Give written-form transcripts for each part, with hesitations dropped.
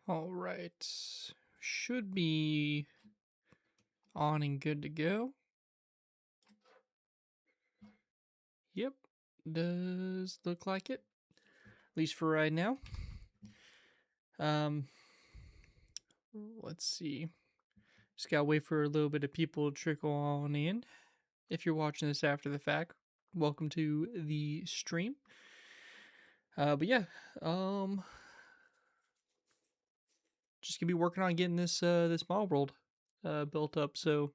All right. Should be on and good to go. Yep. Does look like it. At least for right now. Um let's see. Just gotta wait for a little bit of people to trickle on in. If you're watching this after the fact, welcome to the stream. But yeah, um just gonna be working on getting this model world built up. So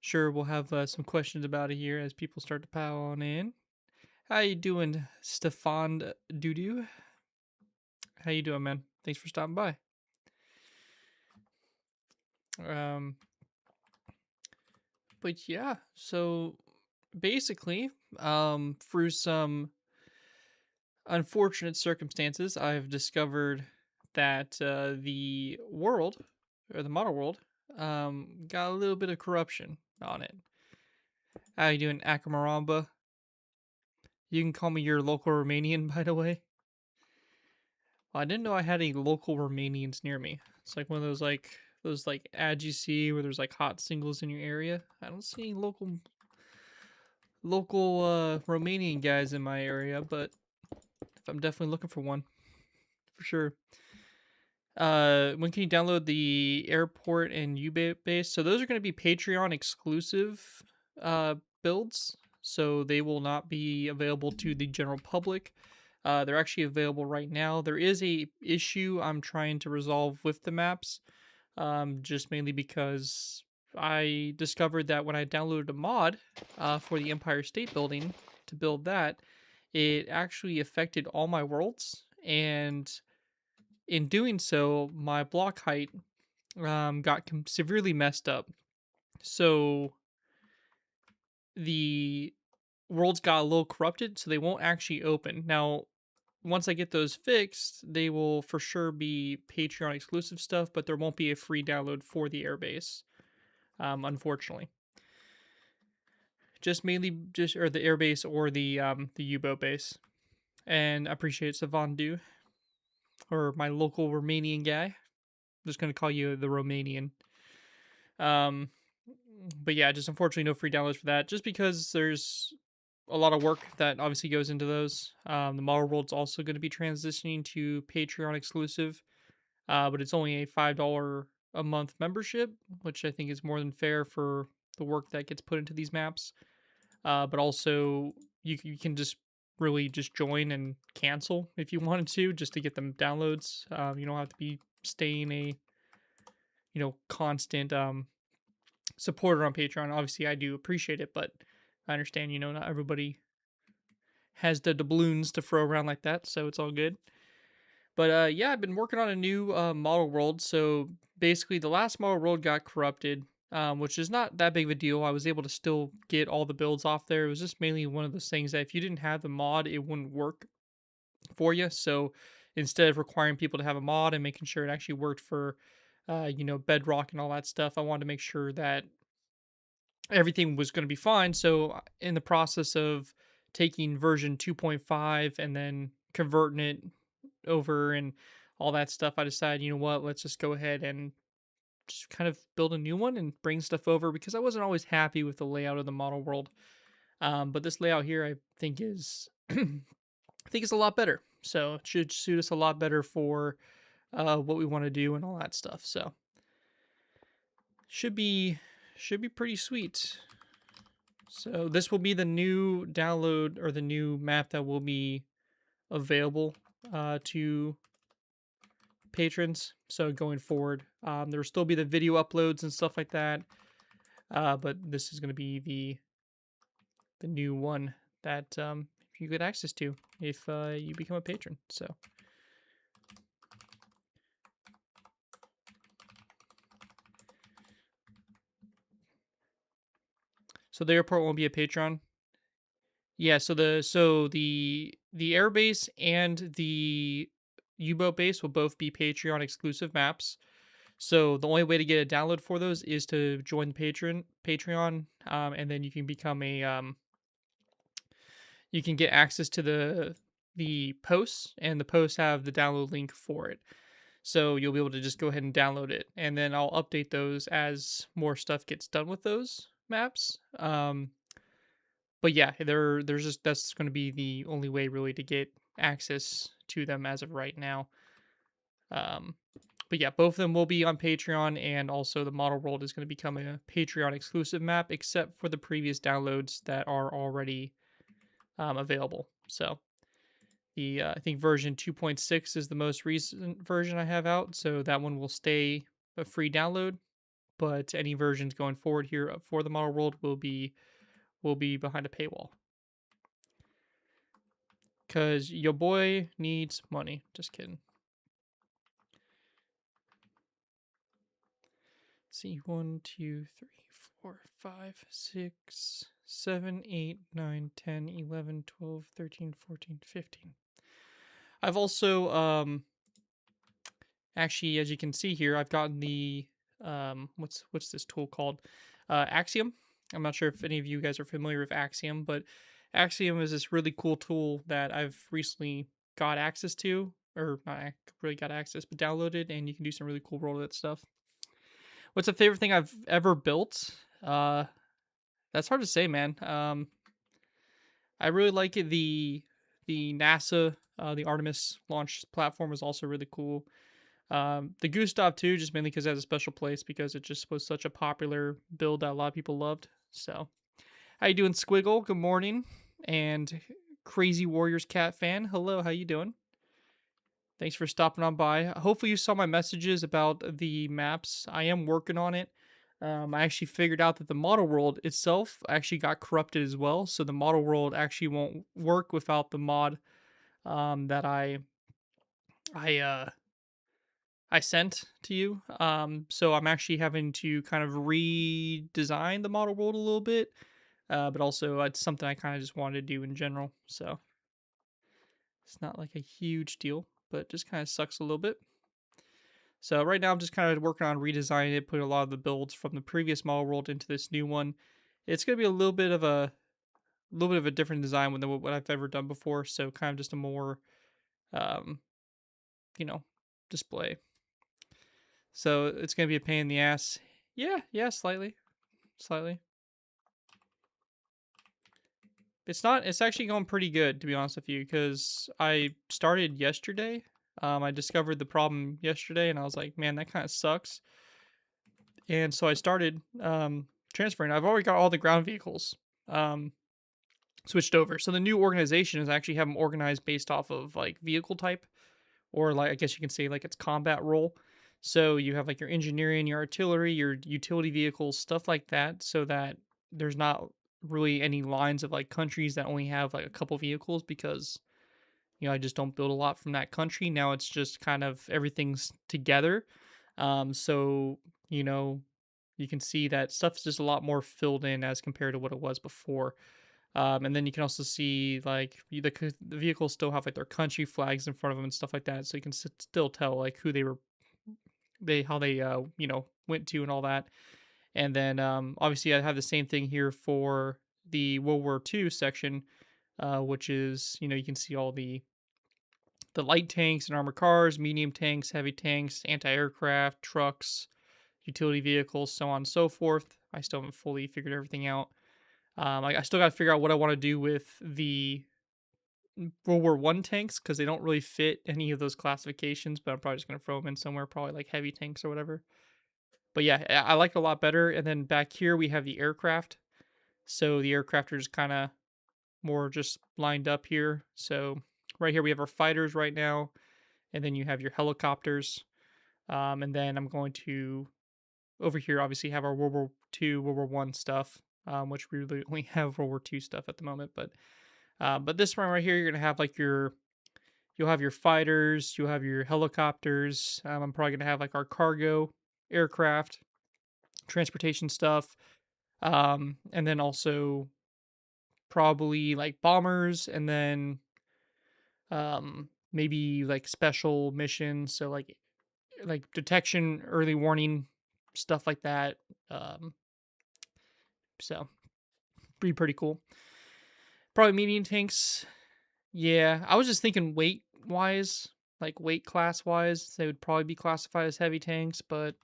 sure, we'll have some questions about it here as people start to pile on in. How you doing, Stefan Dudu? How you doing, man? Thanks for stopping by. Um, but yeah, so basically, through some unfortunate circumstances, I've discovered that the world or the model world got a little bit of corruption on it. How you doing, Akamaramba? You can call me your local Romanian, by the way. Well, I didn't know I had any local Romanians near me. It's like one of those ads you see where there's like hot singles in your area. I don't see any local Romanian guys in my area, but I'm definitely looking for one for sure. When can you download the airport and base? So those are going to be Patreon exclusive builds, so they will not be available to the general public. They're actually available right now. There is a issue I'm trying to resolve with the maps, just mainly because I discovered that when I downloaded a mod for the Empire State Building to build that, it actually affected all my worlds, and in doing so, my block height got severely messed up. So the worlds got a little corrupted, so they won't actually open. Now, once I get those fixed, they will for sure be Patreon exclusive stuff, but there won't be a free download for the airbase, unfortunately. Just mainly just or the airbase or the U-boat base. And I appreciate Savandu, or my local Romanian guy. I'm just gonna call you the Romanian. Um, but yeah, just unfortunately no free downloads for that, just because there's a lot of work that obviously goes into those. The model world's also going to be transitioning to Patreon exclusive, but it's only a $5 a month membership, which I think is more than fair for the work that gets put into these maps. But also, you can just really just join and cancel if you wanted to, just to get them downloads. You don't have to be staying a constant supporter on Patreon. Obviously, I do appreciate it, but I understand not everybody has the doubloons to throw around like that, so it's all good. But yeah, I've been working on a new model world. So basically, the last model world got corrupted, which is not that big of a deal. I was able to still get all the builds off there. It was just mainly one of those things that if you didn't have the mod, it wouldn't work for you. So instead of requiring people to have a mod and making sure it actually worked for, Bedrock and all that stuff, I wanted to make sure that everything was going to be fine. So in the process of taking version 2.5 and then converting it over and all that stuff, I decided, you know what, let's just go ahead and just kind of build a new one and bring stuff over, because I wasn't always happy with the layout of the model world. But this layout here, I think is, I think it's a lot better. So it should suit us a lot better for what we want to do and all that stuff. So should be pretty sweet. So this will be the new download or the new map that will be available to patrons. So going forward, there will still be the video uploads and stuff like that, but this is going to be the new one that you get access to if you become a patron. So the airport won't be a patron. Yeah, so the airbase and the U-boat base will both be Patreon exclusive maps. So the only way to get a download for those is to join the Patreon, and then you can become you can get access to the posts, and the posts have the download link for it. So you'll be able to just go ahead and download it, and then I'll update those as more stuff gets done with those maps. But yeah, there's just that's going to be the only way really to get access to them as of right now. Um, but yeah, both of them will be on Patreon, and also the model world is going to become a Patreon exclusive map, except for the previous downloads that are already available. So the I think version 2.6 is the most recent version I have out, so that one will stay a free download. But any versions going forward here for the model world will be behind a paywall. Cause your boy needs money. Just kidding. See, 1, 2, 3, 4, 5, 6, 7, 8, 9, 10, 11, 12, 13, 14, 15. I've also actually, as you can see here, I've gotten the what's this tool called? Axiom. I'm not sure if any of you guys are familiar with Axiom, but Axiom is this really cool tool that I've recently got access to, or not really got access, but downloaded, and you can do some really cool roll that stuff. What's the favorite thing I've ever built? Uh, that's hard to say, man. I really like it. The NASA, the Artemis launch platform is also really cool. The Gustav too, just mainly because it has a special place because it just was such a popular build that a lot of people loved. So, how you doing, Squiggle? Good morning, and Crazy Warriors Cat fan. Hello, how you doing? Thanks for stopping on by. Hopefully, you saw my messages about the maps. I am working on it. I actually figured out that the model world itself actually got corrupted as well. So the model world actually won't work without the mod that I I sent to you. So I'm actually having to kind of redesign the model world a little bit, but also it's something I kind of just wanted to do in general. So it's not like a huge deal, but just kind of sucks a little bit. So right now I'm just kind of working on redesigning it, putting a lot of the builds from the previous model world into this new one. It's going to be a little bit of a different design than what I've ever done before. So kind of just a more, um, you know, display. So it's going to be a pain in the ass. Yeah, slightly, slightly. It's not. It's actually going pretty good, to be honest with you, because I started yesterday. I discovered the problem yesterday, and I was like, man, that kind of sucks. And so I started transferring. I've already got all the ground vehicles um, switched over. So the new organization is actually have them organized based off of like vehicle type, or like I guess you can say like it's combat role. So you have like your engineering, your artillery, your utility vehicles, stuff like that, so that there's not really any lines of like countries that only have like a couple vehicles because I just don't build a lot from that country. Now it's just kind of everything's together. So you know, you can see that stuff's just a lot more filled in as compared to what it was before. And then you can also see like the vehicles still have like their country flags in front of them and stuff like that, so you can still tell like who they how they went to and all that. And then obviously I have the same thing here for the World War II section, which is you can see all the light tanks and armored cars, medium tanks, heavy tanks, anti-aircraft, trucks, utility vehicles, so on and so forth. I still haven't fully figured everything out. I still got to figure out what I want to do with the World War One tanks because they don't really fit any of those classifications. But I'm probably just gonna throw them in somewhere, probably like heavy tanks or whatever. But yeah, I like it a lot better. And then back here we have the aircraft. So the aircraft are just kind of more just lined up here. So right here we have our fighters right now, and then you have your helicopters. And then I'm going to over here obviously have our World War Two, World War One stuff, which we really only have World War Two stuff at the moment. But this one right here, you're gonna have like you'll have your fighters, you'll have your helicopters. I'm probably gonna have like our cargo aircraft, transportation stuff, and then also probably like bombers, and then maybe like special missions. So like detection, early warning, stuff like that. Um, so be pretty cool. Probably medium tanks. Yeah, I was just thinking weight wise. like weight class wise, they would probably be classified as heavy tanks, but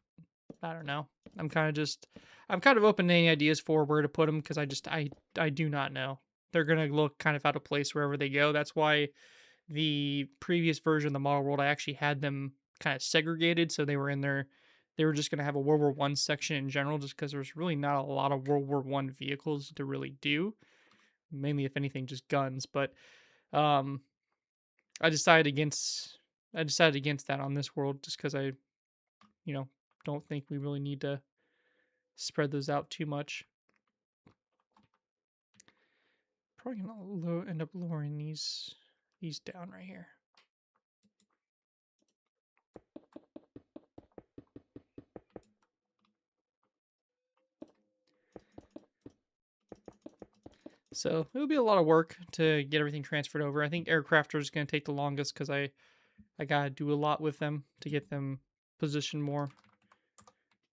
I don't know. I'm kind of just I'm kind of open to any ideas for where to put them because I do not know. They're gonna look kind of out of place wherever they go. That's why the previous version of the model world I actually had them kind of segregated, so they were in there. They were just gonna have a World War One section in general, just because there's really not a lot of World War One vehicles to really do. Mainly, if anything, just guns. But um, I decided against I decided against that on this world just because I you know don't think we really need to spread those out too much. Probably gonna end up lowering these down right here. So it would be a lot of work to get everything transferred over. I think aircrafters is going to take the longest because I gotta do a lot with them to get them positioned more.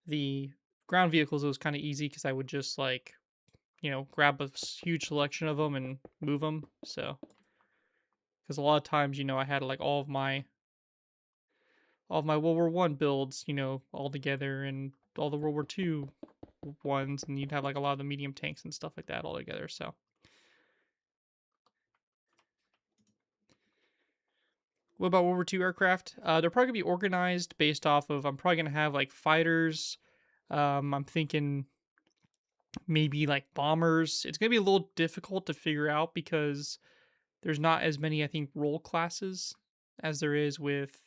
The ground vehicles it was kind of easy because I would just like grab a huge selection of them and move them. So because a lot of times I had like all of my World War One builds all together and all the World War Two ones, and you'd have like a lot of the medium tanks and stuff like that all together. So what about World War Two aircraft? They're probably gonna be organized based off of. I'm probably gonna have like fighters. I'm thinking maybe like bombers. It's gonna be a little difficult to figure out because there's not as many, I think, role classes as there is with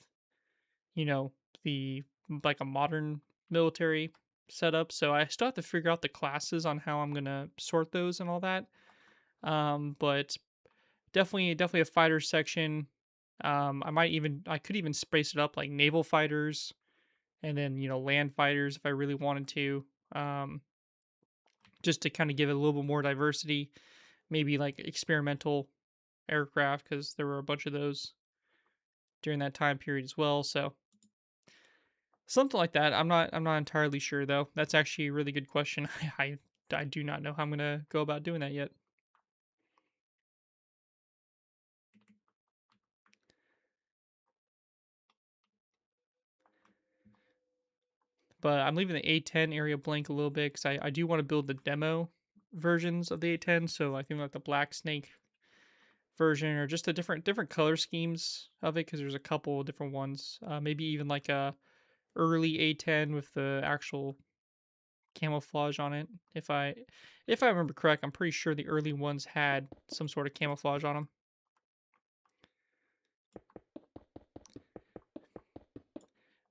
you know the like a modern military setup. So I still have to figure out the classes on how I'm gonna sort those and all that. But definitely a fighter section. I could even space it up like naval fighters and then land fighters if I really wanted to. Um, just to kind of give it a little bit more diversity. Maybe like experimental aircraft because there were a bunch of those during that time period as well. So something like that. I'm not entirely sure though. That's actually a really good question. I do not know how I'm gonna go about doing that yet. But I'm leaving the A10 area blank a little bit because I do want to build the demo versions of the A10. So I think like the Black Snake version or just the different color schemes of it because there's a couple of different ones. Maybe even like a early A10 with the actual camouflage on it. If I remember correct, I'm pretty sure the early ones had some sort of camouflage on them.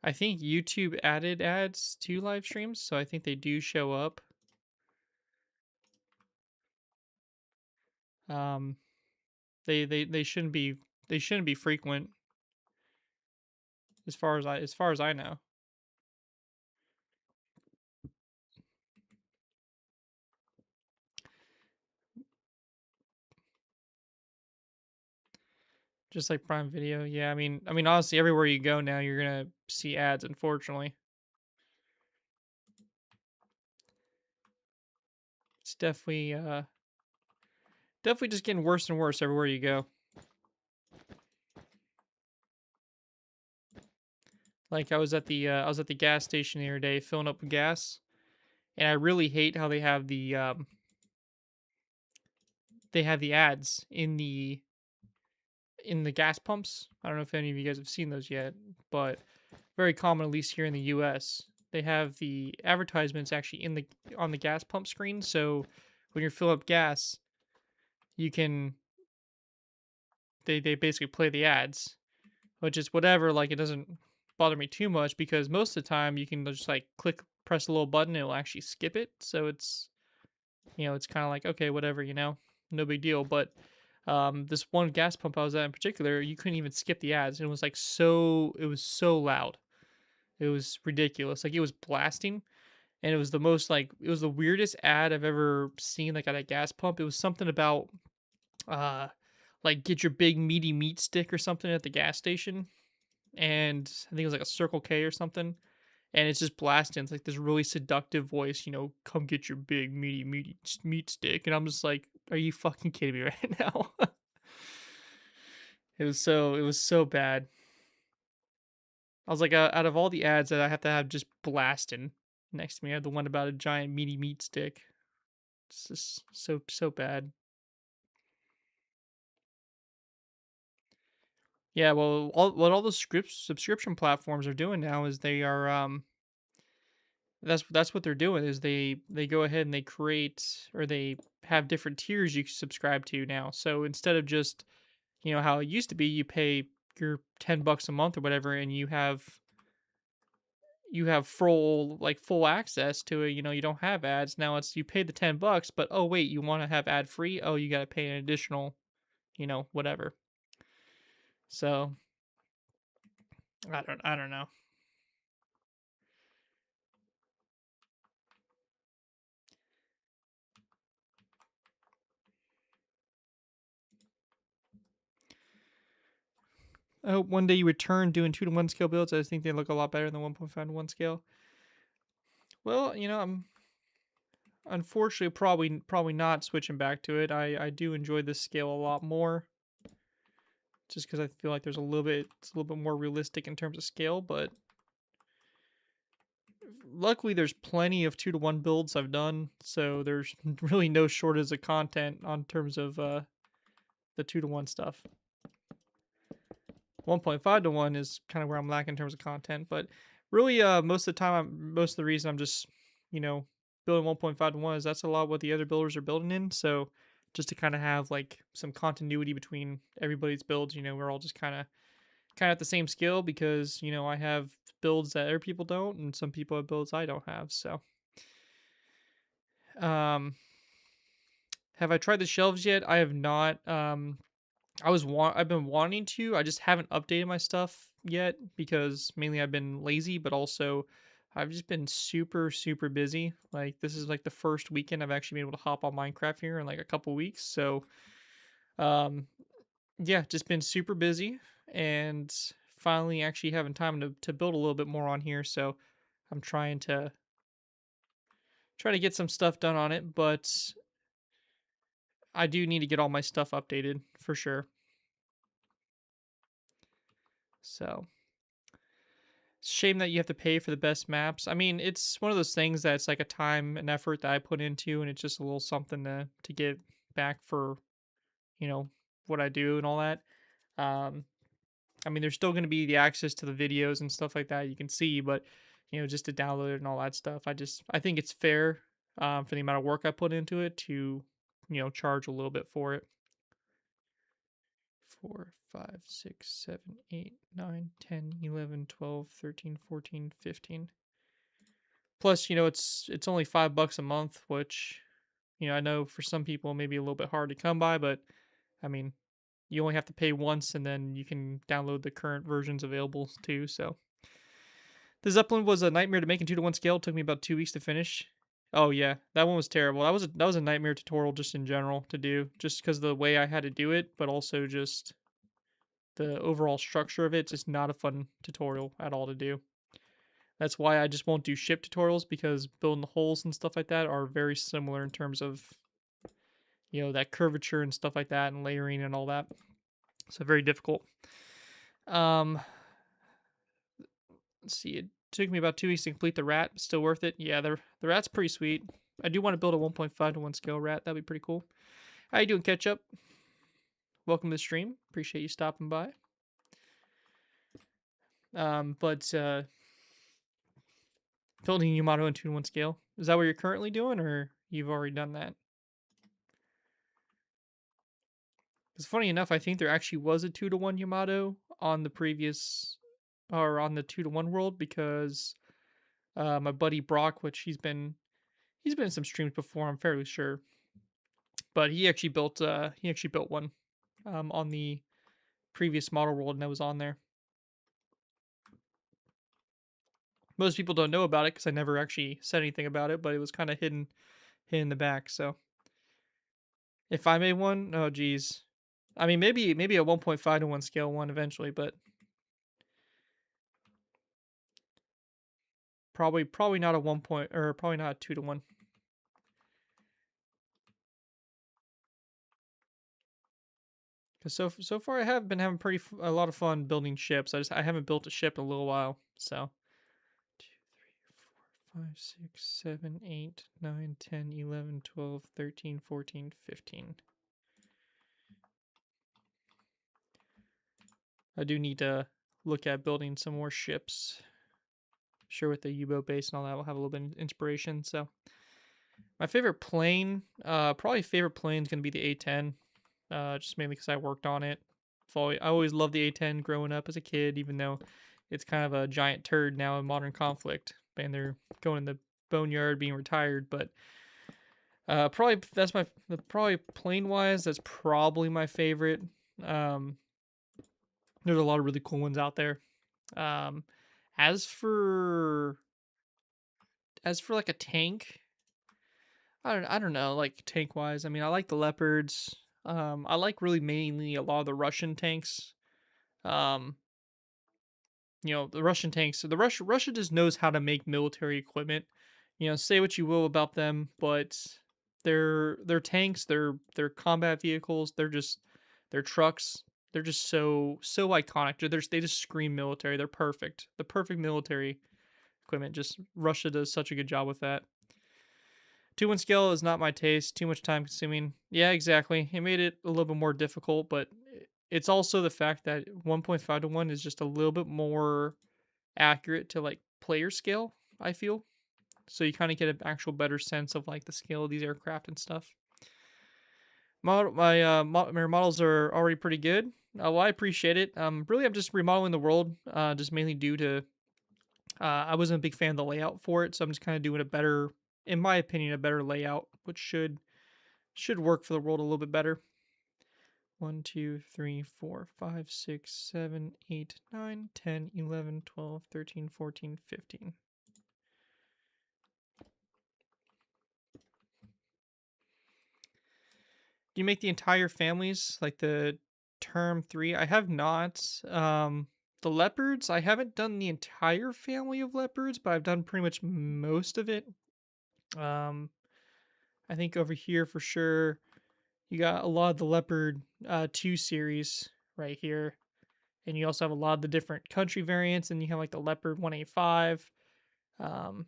I think YouTube added ads to live streams, so I think they do show up. Um, they shouldn't be frequent as far as I know. Just like Prime Video, yeah. I mean, honestly, everywhere you go now, you're gonna see ads. Unfortunately, it's definitely just getting worse and worse everywhere you go. Like I was at the gas station the other day filling up with gas, and I really hate how they have the ads in the gas pumps. I don't know if any of you guys have seen those yet, but very common, at least here in the U.S. They have the advertisements actually on the gas pump screen. So when you're filling up gas, you can they basically play the ads, which is whatever. Like it doesn't bother me too much because most of the time you can just like press a little button, and it'll actually skip it. So it's kind of like okay, whatever, no big deal. But this one gas pump I was at in particular, you couldn't even skip the ads. It was like it was so loud. It was ridiculous. Like it was blasting, and it was it was the weirdest ad I've ever seen. Like at a gas pump, it was something about uh, like get your big meaty meat stick or something at the gas station, and I think it was like a Circle K or something. And it's just blasting. It's like this really seductive voice, come get your big meaty meat stick, and I'm just like, are you fucking kidding me right now? It was so bad. I was like, out of all the ads that I have to have just blasting next to me, I have the one about a giant meaty meat stick. It's just so bad. Yeah, well, what all the script subscription platforms are doing now is they are that's what they're doing is they go ahead and they create or they have different tiers you can subscribe to now. So instead of just how it used to be, you pay your $10 a month or whatever, and you have full access to it. You don't have ads now. It's you pay the $10, but oh wait, you want to have ad free? Oh, you got to pay an additional, whatever. So I don't know. I hope one day you return doing 2-to-1 scale builds. I think they look a lot better than 1.5-to-1 scale. Well, I'm unfortunately probably not switching back to it. I do enjoy this scale a lot more, just because I feel like it's a little bit more realistic in terms of scale. But luckily, there's plenty of 2-to-1 builds I've done, so there's really no shortage of content on terms of the 2-to-1 stuff. 1.5-to-1 is kind of where I'm lacking in terms of content, but really, most of the time, most of the reason I'm just, you know, building 1.5-to-1 is that's a lot what the other builders are building in. So just to kind of have like some continuity between everybody's builds, we're all just kind of at the same scale because I have builds that other people don't, and some people have builds I don't have. So, um, have I tried the shelves yet? I have not. I've been wanting to. I just haven't updated my stuff yet because mainly I've been lazy, but also I've just been super busy. Like this is like the first weekend I've actually been able to hop on Minecraft here in like a couple weeks. So, um, yeah, just been super busy and finally actually having time to build a little bit more on here. So I'm trying to get some stuff done on it, but I do need to get all my stuff updated for sure. So shame that you have to pay for the best maps. I mean, it's one of those things that's like a time and effort that I put into, and it's just a little something to get back for you know what I do and all that. Um, I mean, there's still going to be the access to the videos and stuff like that you can see, but just to download it and all that stuff, I think it's fair for the amount of work I put into it to charge a little bit for it. 4, 5, 6, 7, 8, 9, 10, 11, 12, 13, 14, 15. Plus, it's only $5 a month, which I know for some people maybe a little bit hard to come by, but I mean, you only have to pay once, and then you can download the current versions available too. So the Zeppelin was a nightmare to make in 2-to-1 scale. It took me about 2 weeks to finish. Oh yeah, that one was terrible. That was a nightmare tutorial just in general to do, just because of the way I had to do it, but also just the overall structure of it. It's just not a fun tutorial at all to do. That's why I just won't do ship tutorials because building the holes and stuff like that are very similar in terms of that curvature and stuff like that and layering and all that. So very difficult. Um, let's see. It took me about 2 weeks to complete the rat. Still worth it. Yeah, the rat's pretty sweet. I do want to build a 1.5-to-1 scale rat. That'd be pretty cool. How you doing, Ketchup? Welcome to the stream. Appreciate you stopping by. But building Yamato in 2-to-1 scale. Is that what you're currently doing, or you've already done that? Because funny enough, I think there actually was a 2-to-1 Yamato on the previous, or on the 2-to-1 world, because my buddy Brock, which he's been in some streams before, I'm fairly sure, but he actually built one on the previous model world, and that was on there. Most people don't know about it because I never actually said anything about it, but it was kind of hidden in the back. So if I made one, oh geez, I mean maybe a 1.5-to-1 scale one eventually, but probably not a 1 point, or probably not a 2-to-1. Because so far I have been having a lot of fun building ships. I haven't built a ship in a little while. So 2, 3, 4, 5, 6, 7, 8, 9, 10, 11, 12, 13, 14, 15. I do need to look at building some more ships. Sure, with the U-boat base and all that, we'll have a little bit of inspiration. So, my favorite plane, probably favorite plane is gonna be the A10. Just mainly because I worked on it. I always loved the A10 growing up as a kid, even though it's kind of a giant turd now in modern conflict, and they're going in the boneyard, being retired. But probably probably plane wise, that's probably my favorite. Um, there's a lot of really cool ones out there. Um, as for like a tank, I don't know, like tank wise. I mean, I like the leopards. I like really mainly a lot of the Russian tanks. Um, the Russian tanks. So Russia just knows how to make military equipment. Say what you will about them, but their tanks, their combat vehicles, their trucks. They're just so iconic. They just scream military. They're perfect. The perfect military equipment. Just Russia does such a good job with that. 2-1 scale is not my taste. Too much time consuming. Yeah, exactly. It made it a little bit more difficult, but it's also the fact that 1.5 to 1 is just a little bit more accurate to like player scale, I feel. So you kind of get an actual better sense of like the scale of these aircraft and stuff. My models are already pretty good. Well, I appreciate it. Really, I'm just remodeling the world, just mainly due to I wasn't a big fan of the layout for it, so I'm just kind of doing a better, in my opinion, a better layout, which should work for the world a little bit better. 1, 2, 3, 4, 5, 6, 7, 8, 9, 10, 11, 12, 13, 14, 15. Do you make the entire families like the term 3? I have not. The leopards, I haven't done the entire family of leopards, but I've done pretty much most of it. Um, I think over here for sure, you got a lot of the leopard 2 series right here. And you also have a lot of the different country variants, and you have like the leopard 185. Um,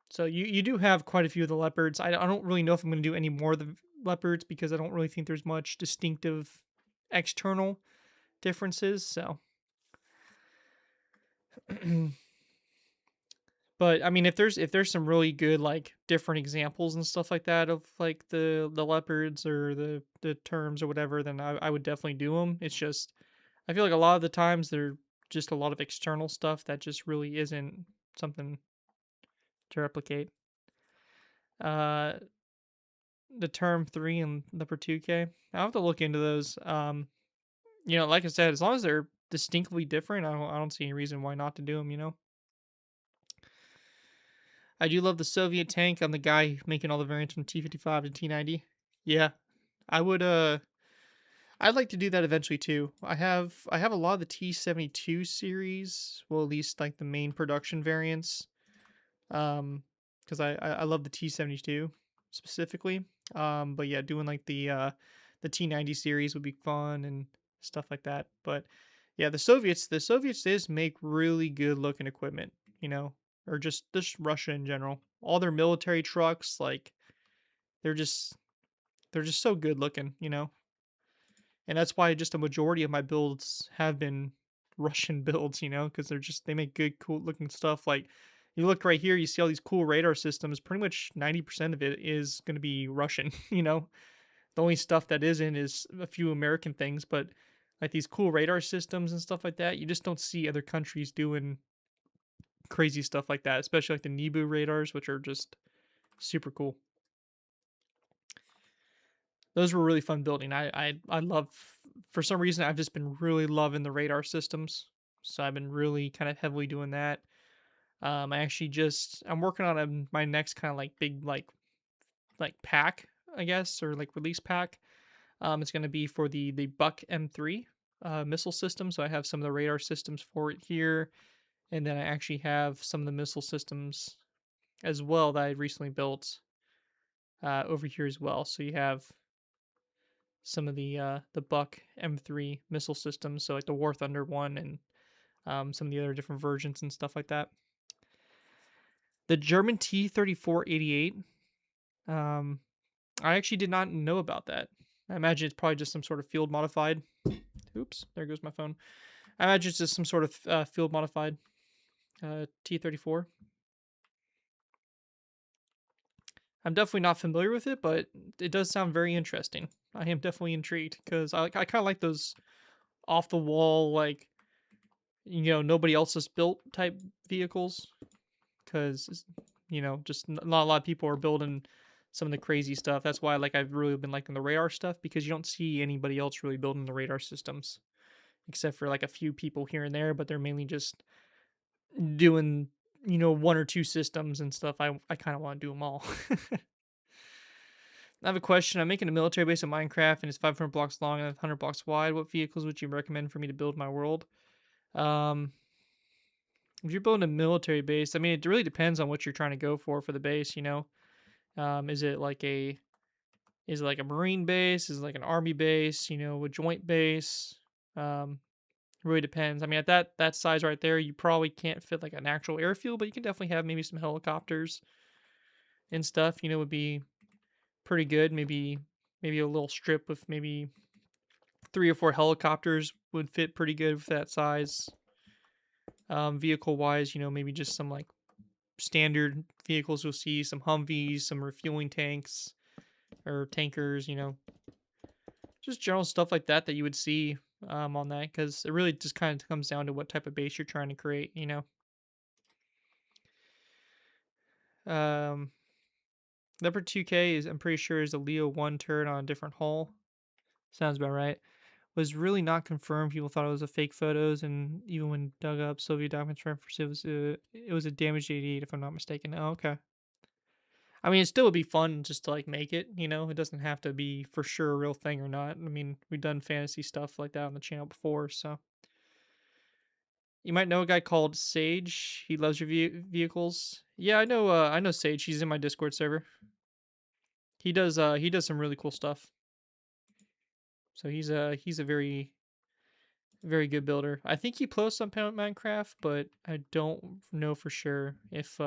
so you do have quite a few of the leopards. I don't really know if I'm going to do any more of the leopards because I don't really think there's much distinctive external differences. So, but I mean, if there's some really good like different examples and stuff like that of like the leopards or the terms or whatever, then I would definitely do them. It's just I feel like a lot of the times they're just a lot of external stuff that just really isn't something to replicate. Uh, the term 3 and leopard 2K. I'll have to look into those. Like I said, as long as they're distinctly different, I don't see any reason why not to do them. I do love the Soviet tank. I'm the guy making all the variants from T55 to T90. Yeah, I would. I'd like to do that eventually too. I have a lot of the T72 series. Well, at least like the main production variants. Because I love the T72 specifically. But yeah, doing like the T90 series would be fun and stuff like that. But yeah, the Soviets did make really good looking equipment, or just Russia in general. All their military trucks, like they're just they're just so good looking. And that's why just a majority of my builds have been Russian builds, because they make good, cool looking stuff. Like you look right here, you see all these cool radar systems. Pretty much 90% of it is going to be Russian. The only stuff that isn't is a few American things, but like these cool radar systems and stuff like that, you just don't see other countries doing crazy stuff like that, especially like the Nibu radars, which are just super cool. Those were really fun building. I love, for some reason I've just been really loving the radar systems. So I've been really kind of heavily doing that. I'm working on my next kind of like big like pack, I guess, or like release pack. It's going to be for the Buck M3 missile system. So I have some of the radar systems for it here, and then I actually have some of the missile systems as well that I recently built over here as well. So you have some of the Buck M3 missile systems, so like the War Thunder one and some of the other different versions and stuff like that. The German T-34-88. Um, I actually did not know about that. I imagine it's probably just some sort of field modified. Oops, there goes my phone. I imagine it's just some sort of field modified T-34. I'm definitely not familiar with it, but it does sound very interesting. I am definitely intrigued because I kind of like those off the wall, like, nobody else has built type vehicles, because just not a lot of people are building some of the crazy stuff. That's why, like, I've really been liking the radar stuff, because you don't see anybody else really building the radar systems except for like a few people here and there, but they're mainly just doing one or two systems and stuff. I kind of want to do them all. I have a question. I'm making a military base in Minecraft, and it's 500 blocks long and 100 blocks wide. What vehicles would you recommend for me to build my world? Um, if you're building a military base, I mean, it really depends on what you're trying to go for the base. Is it like a marine base? Is it like an army base? A joint base? Um, really depends. I mean, at that size right there, you probably can't fit like an actual airfield, but you can definitely have maybe some helicopters and stuff. Would be pretty good. Maybe a little strip with maybe 3 or 4 helicopters would fit pretty good for that size. Vehicle wise, maybe just some like standard vehicles you'll see, some Humvees, some refueling tanks or tankers, just general stuff like that that you would see on that, because it really just kind of comes down to what type of base you're trying to create. Um, Leopard 2K is, I'm pretty sure, is a Leo 1 turret on a different hull. Sounds about right. Was really not confirmed. People thought it was a fake photos, and even when dug up Soviet documents referenced it was a damaged 88, if I'm not mistaken. Oh, okay. I mean, it still would be fun just to like make it. It doesn't have to be for sure a real thing or not. I mean, we've done fantasy stuff like that on the channel before, so. You might know a guy called Sage. He loves your vehicles. Yeah, I know. I know Sage. He's in my Discord server. He does some really cool stuff. So he's a very very good builder. I think he posts on Minecraft, but I don't know for sure. If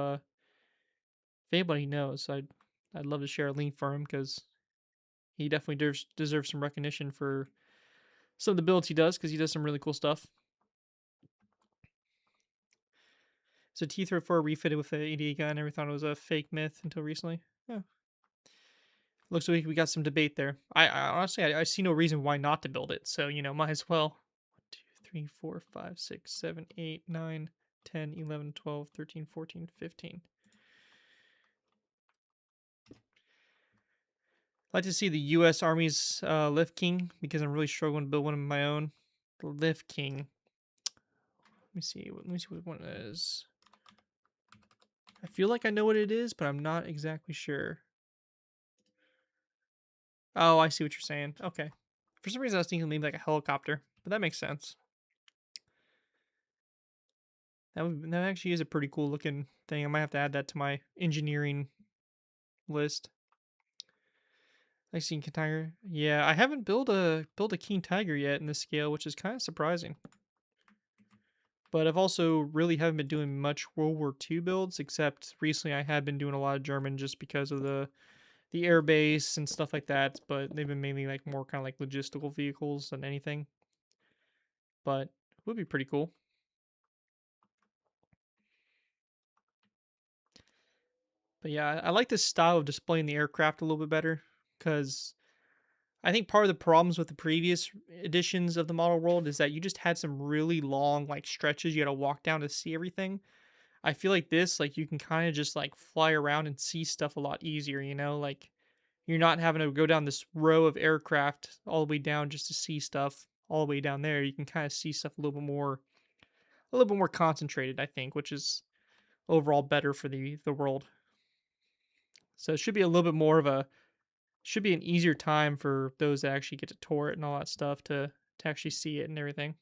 anybody knows, I'd love to share a link for him, because he definitely deserves some recognition for some of the builds he does, because he does some really cool stuff. So T-34 refitted with an 88 gun. Never thought it was a fake myth until recently. Yeah. Looks like we got some debate there. I honestly, I see no reason why not to build it. So, might as well. 1, 2, 3, 4, 5, 6, 7, 8, 9, 10, 11, 12, 13, 14, 15. I'd like to see the U.S. Army's Lift King, because I'm really struggling to build one of my own. The Lift King. Let me see. Let me see what one it is. I feel like I know what it is, but I'm not exactly sure. Oh, I see what you're saying. Okay. For some reason, I was thinking maybe like a helicopter, but that makes sense. That actually is a pretty cool looking thing. I might have to add that to my engineering list. I seen King Tiger. Yeah, I haven't built a King Tiger yet in this scale, which is kind of surprising. But I've also really haven't been doing much World War II builds, except recently I have been doing a lot of German just because of the air base and stuff like that. But they've been mainly like more kind of like logistical vehicles than anything. But it would be pretty cool. But yeah, I like this style of displaying the aircraft a little bit better, because I think part of the problems with the previous editions of the model world is that you just had some really long like stretches you had to walk down to see everything. I feel like this, like, you can kind of just like fly around and see stuff a lot easier, like you're not having to go down this row of aircraft all the way down just to see stuff all the way down there. You can kind of see stuff a little bit more concentrated, I think, which is overall better for the world. So it should be a little bit more of a should be an easier time for those that actually get to tour it and all that stuff to actually see it and everything.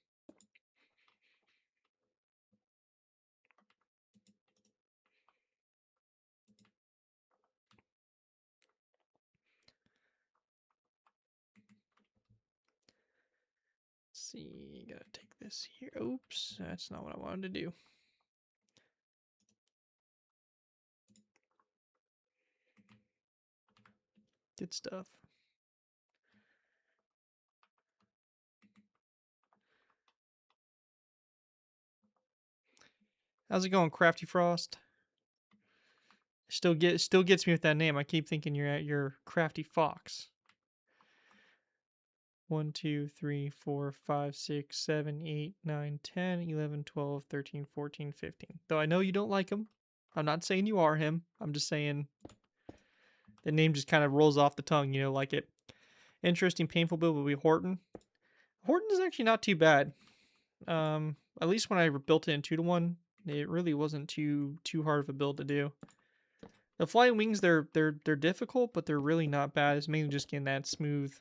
see. Gotta take this here. Oops, that's not what I wanted to do. Good stuff. How's it going, Crafty Frost? Still gets me with that name. I keep thinking you're Crafty Fox. 1, 2, 3, 4, 5, 6, 7, 8, 9, 10, 11, 12, 13, 14, 15. Though I know you don't like him. I'm not saying you are him. I'm just saying the name just kind of rolls off the tongue, like it. Interesting, painful build will be Horton. Horton is actually not too bad. At least when I built it in 2-to-1, it really wasn't too hard of a build to do. The flying wings, they're difficult, but they're really not bad. It's mainly just getting that smooth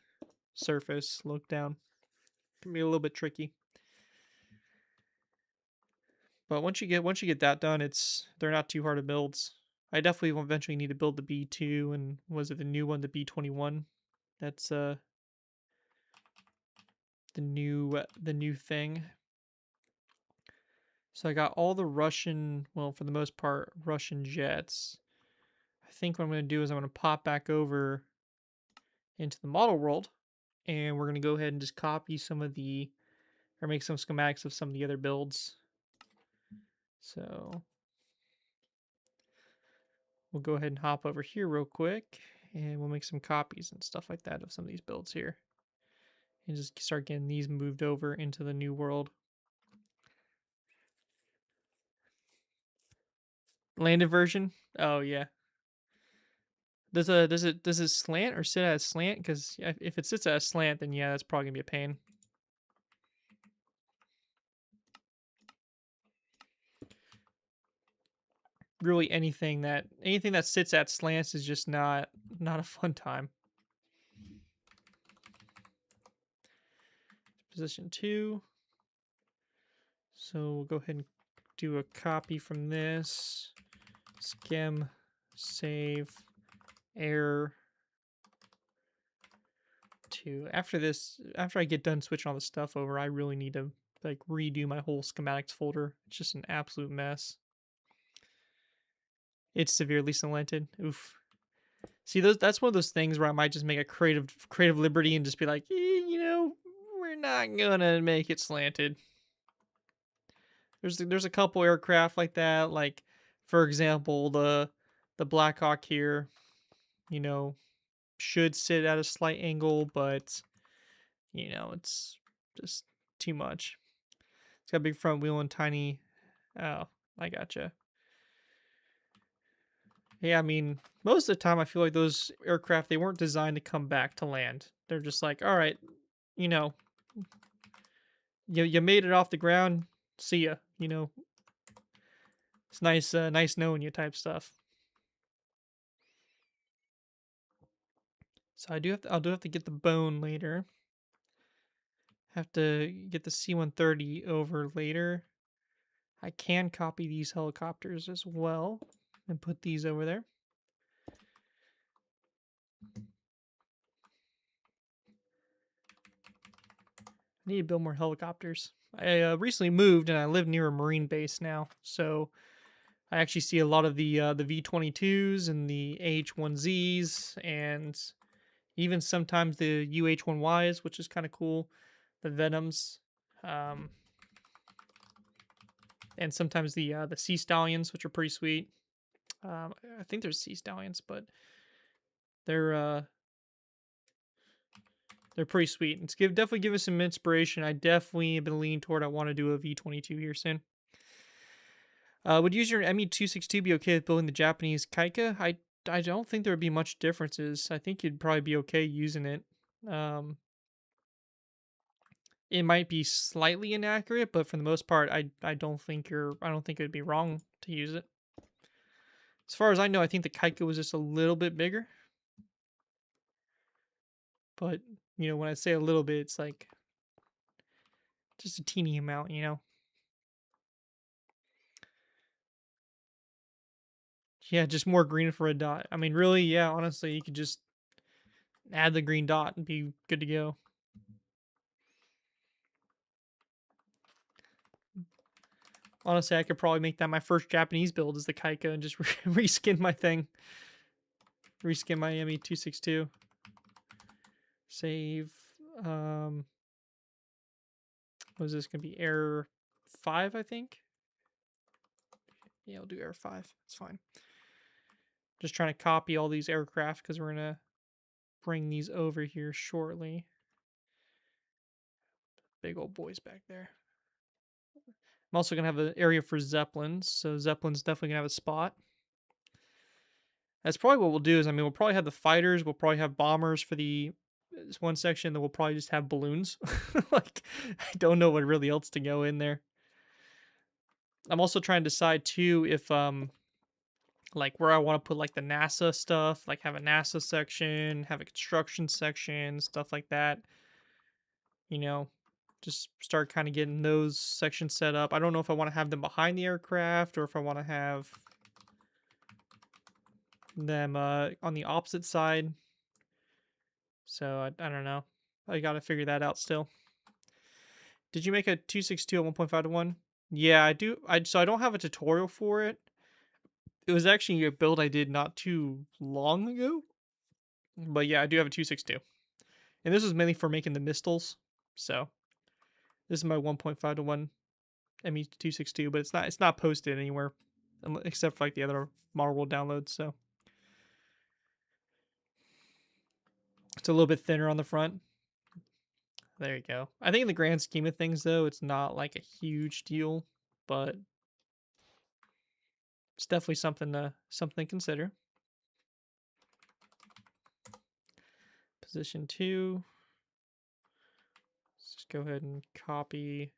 surface look down. Can be a little bit tricky. But once you get that done, they're not too hard of builds. I definitely will eventually need to build the B2 and was it the new one, the B21? That's the new thing. So I got all the Russian, well, for the most part, Russian jets. I think what I'm going to do is I'm going to pop back over into the model world, and we're going to go ahead and just copy or make some schematics of some of the other builds. So we'll go ahead and hop over here real quick, and we'll make some copies and stuff like that of some of these builds here. And just start getting these moved over into the new world. Landed version? Oh yeah. Does it slant or sit at a slant? Because if it sits at a slant, then yeah, that's probably gonna be a pain. Really, anything that sits at slants is just not a fun time. Position 2. So we'll go ahead and do a copy from this. Schem, save, error. After I get done switching all the stuff over, I really need to redo my whole schematics folder. It's just an absolute mess. It's severely slanted. Oof. See, that's one of those things where I might just make a creative liberty and just be like, we're not gonna make it slanted. There's a couple aircraft like that, like for example the Blackhawk here, should sit at a slight angle, but it's just too much. It's got a big front wheel and tiny. Oh, I gotcha. Yeah, I mean, most of the time I feel like those aircraft, they weren't designed to come back to land. They're just like, all right, you know, you made it off the ground. See ya. It's nice knowing you type stuff. So I'll do have to get the bone later. Have to get the C-130 over later. I can copy these helicopters as well and put these over there. I need to build more helicopters. I recently moved and I live near a Marine base now, so I actually see a lot of the V-22s and the AH-1Zs and even sometimes the UH-1Ys, which is kind of cool. The Venoms, and sometimes the Sea Stallions, which are pretty sweet. I think there's Sea Stallions, but they're pretty sweet. It's definitely give us some inspiration. I definitely have been leaning toward I want to do a V-22 here soon. Would use your ME-262 be okay with building the Japanese Kaika? I don't think there would be much differences. I think you'd probably be okay using it. It might be slightly inaccurate, but for the most part, I don't think it would be wrong to use it. As far as I know, I think the Kaika was just a little bit bigger. But, when I say a little bit, it's like just a teeny amount, Yeah, just more green for a dot. I mean, really, yeah, honestly, you could just add the green dot and be good to go. Honestly, I could probably make that my first Japanese build is the Kaika and just reskin my thing. Reskin my ME262. Save. Um, what is this gonna be? Error 5, I think. Yeah, I'll do error 5. It's fine. Just trying to copy all these aircraft because we're gonna bring these over here shortly. Big old boys back there. I'm also gonna have an area for Zeppelins, so Zeppelin's definitely gonna have a spot. That's probably what we'll do. Is I mean, we'll probably have the fighters. We'll probably have bombers for the this one section. Then we'll probably just have balloons. Like, I don't know what really else to go in there. I'm also trying to decide too if like where I want to put like the NASA stuff, like have a NASA section, have a construction section, stuff like that. You know, just start kind of getting those sections set up. I don't know if I want to have them behind the aircraft or if I want to have them on the opposite side. So I don't know. I got to figure that out still. Did you make a 262 at 1.5 to 1? Yeah, I do. So I don't have a tutorial for it. It was actually a build I did not too long ago. But yeah, I do have a 262. And this was mainly for making the Mistals. So this is my 1.5 to 1 ME262, but it's not posted anywhere except for like the other Model World downloads, so it's a little bit thinner on the front. There you go. I think in the grand scheme of things though, it's not like a huge deal, but it's definitely something to consider. Position 2. Let's just go ahead and copy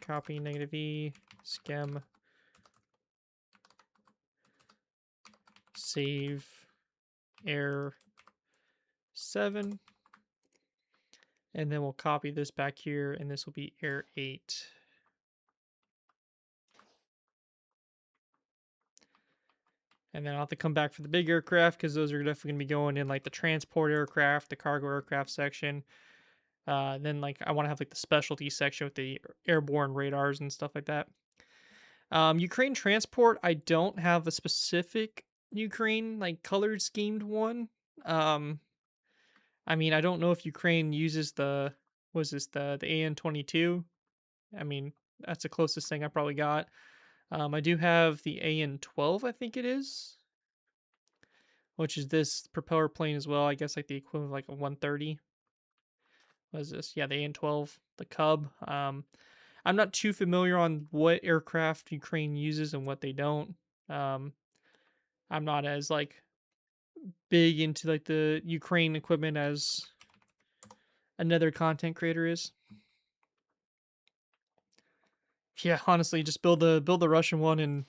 -E, schem, save, error 7, and then we'll copy this back here, and this will be error 8. And then I'll have to come back for the big aircraft because those are definitely going to be going in like the transport aircraft, the cargo aircraft section. Then like I want to have like the specialty section with the airborne radars and stuff like that. Ukraine transport, I don't have a specific Ukraine like colored schemed one. Um, I mean, I don't know if Ukraine uses the the AN-22. I mean, that's the closest thing I probably got. I do have the AN-12, I think it is, which is this propeller plane as well. I guess like the equivalent of like a 130. What is this? Yeah, the AN-12, the Cub. I'm not too familiar on what aircraft Ukraine uses and what they don't. Um, I'm not as like big into like the Ukraine equipment as another content creator is. Yeah, honestly, just build the Russian one and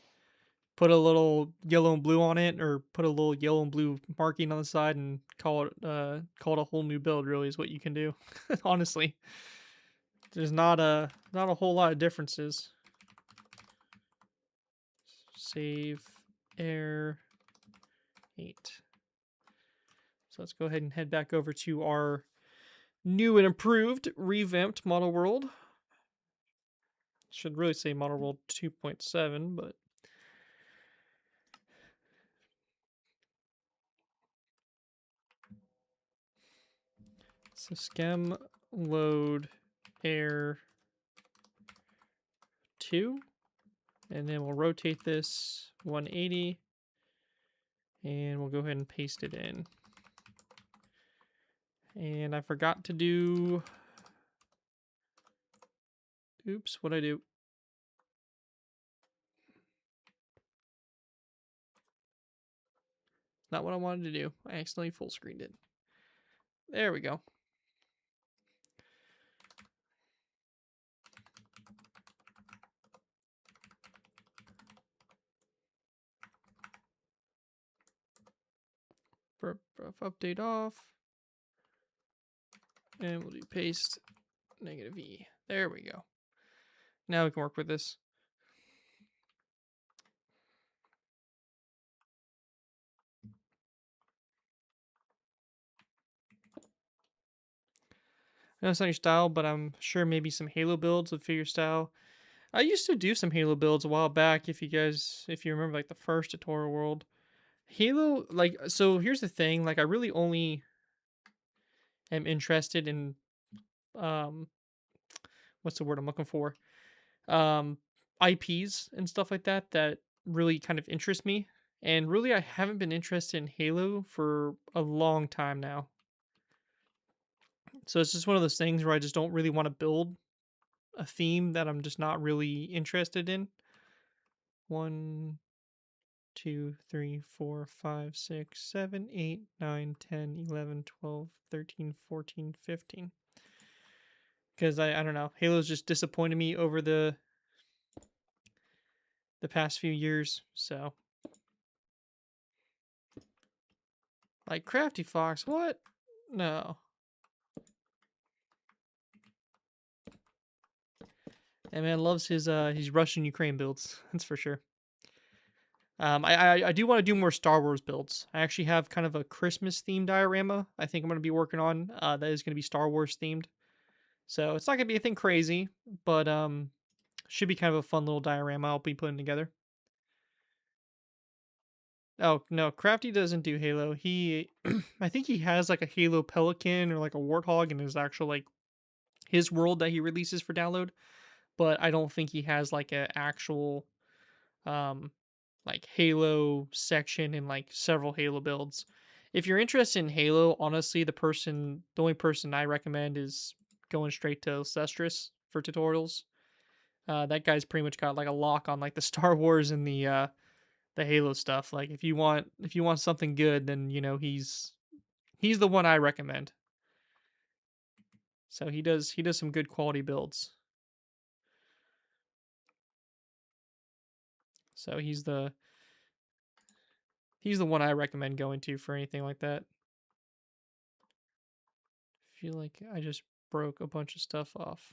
put a little yellow and blue on it, or put a little yellow and blue marking on the side, and call it a whole new build. Really, is what you can do. Honestly, there's not a whole lot of differences. Save air 8. So let's go ahead and head back over to our new and improved, revamped Model World. Should really say Model World 2.7, but so schem load air 2, and then we'll rotate this 180, and we'll go ahead and paste it in. And I forgot to do, oops, what'd I do? Not what I wanted to do. I accidentally full screened it. There we go. Update off. And we'll do paste -E. There we go. Now we can work with this. I know it's not your style, but I'm sure maybe some Halo builds would fit your style. I used to do some Halo builds a while back. If you remember, like the first tutorial world, Halo. Like, so here's the thing. Like, I really only am interested in um, what's the word I'm looking for? Um, IPs and stuff like that that really kind of interest me. And really, I haven't been interested in Halo for a long time now. So it's just one of those things where I just don't really want to build a theme that I'm just not really interested in. One, 2, 3, 4, 5, 6, 7, 8, 9, 10, 11, 12, 13, 14, 15. Because I don't know. Halo's just disappointed me over the past few years. So, like Crafty Fox, what? No. That man loves his Russian Ukraine builds. That's for sure. I do want to do more Star Wars builds. I actually have kind of a Christmas themed diorama. I think I'm going to be working on. That is going to be Star Wars themed. So it's not going to be anything crazy, but should be kind of a fun little diorama I'll be putting together. Oh no, Crafty doesn't do Halo. He, I think he has like a Halo Pelican or like a Warthog in his actual like his world that he releases for download. But I don't think he has like a actual um like Halo section in like several Halo builds. If you're interested in Halo, honestly, the only person I recommend is going straight to Cestrus for tutorials. That guy's pretty much got like a lock on like the Star Wars and the Halo stuff. Like if you want something good, then you know he's the one I recommend. So he does some good quality builds. So he's the one I recommend going to for anything like that. I feel like I just broke a bunch of stuff off.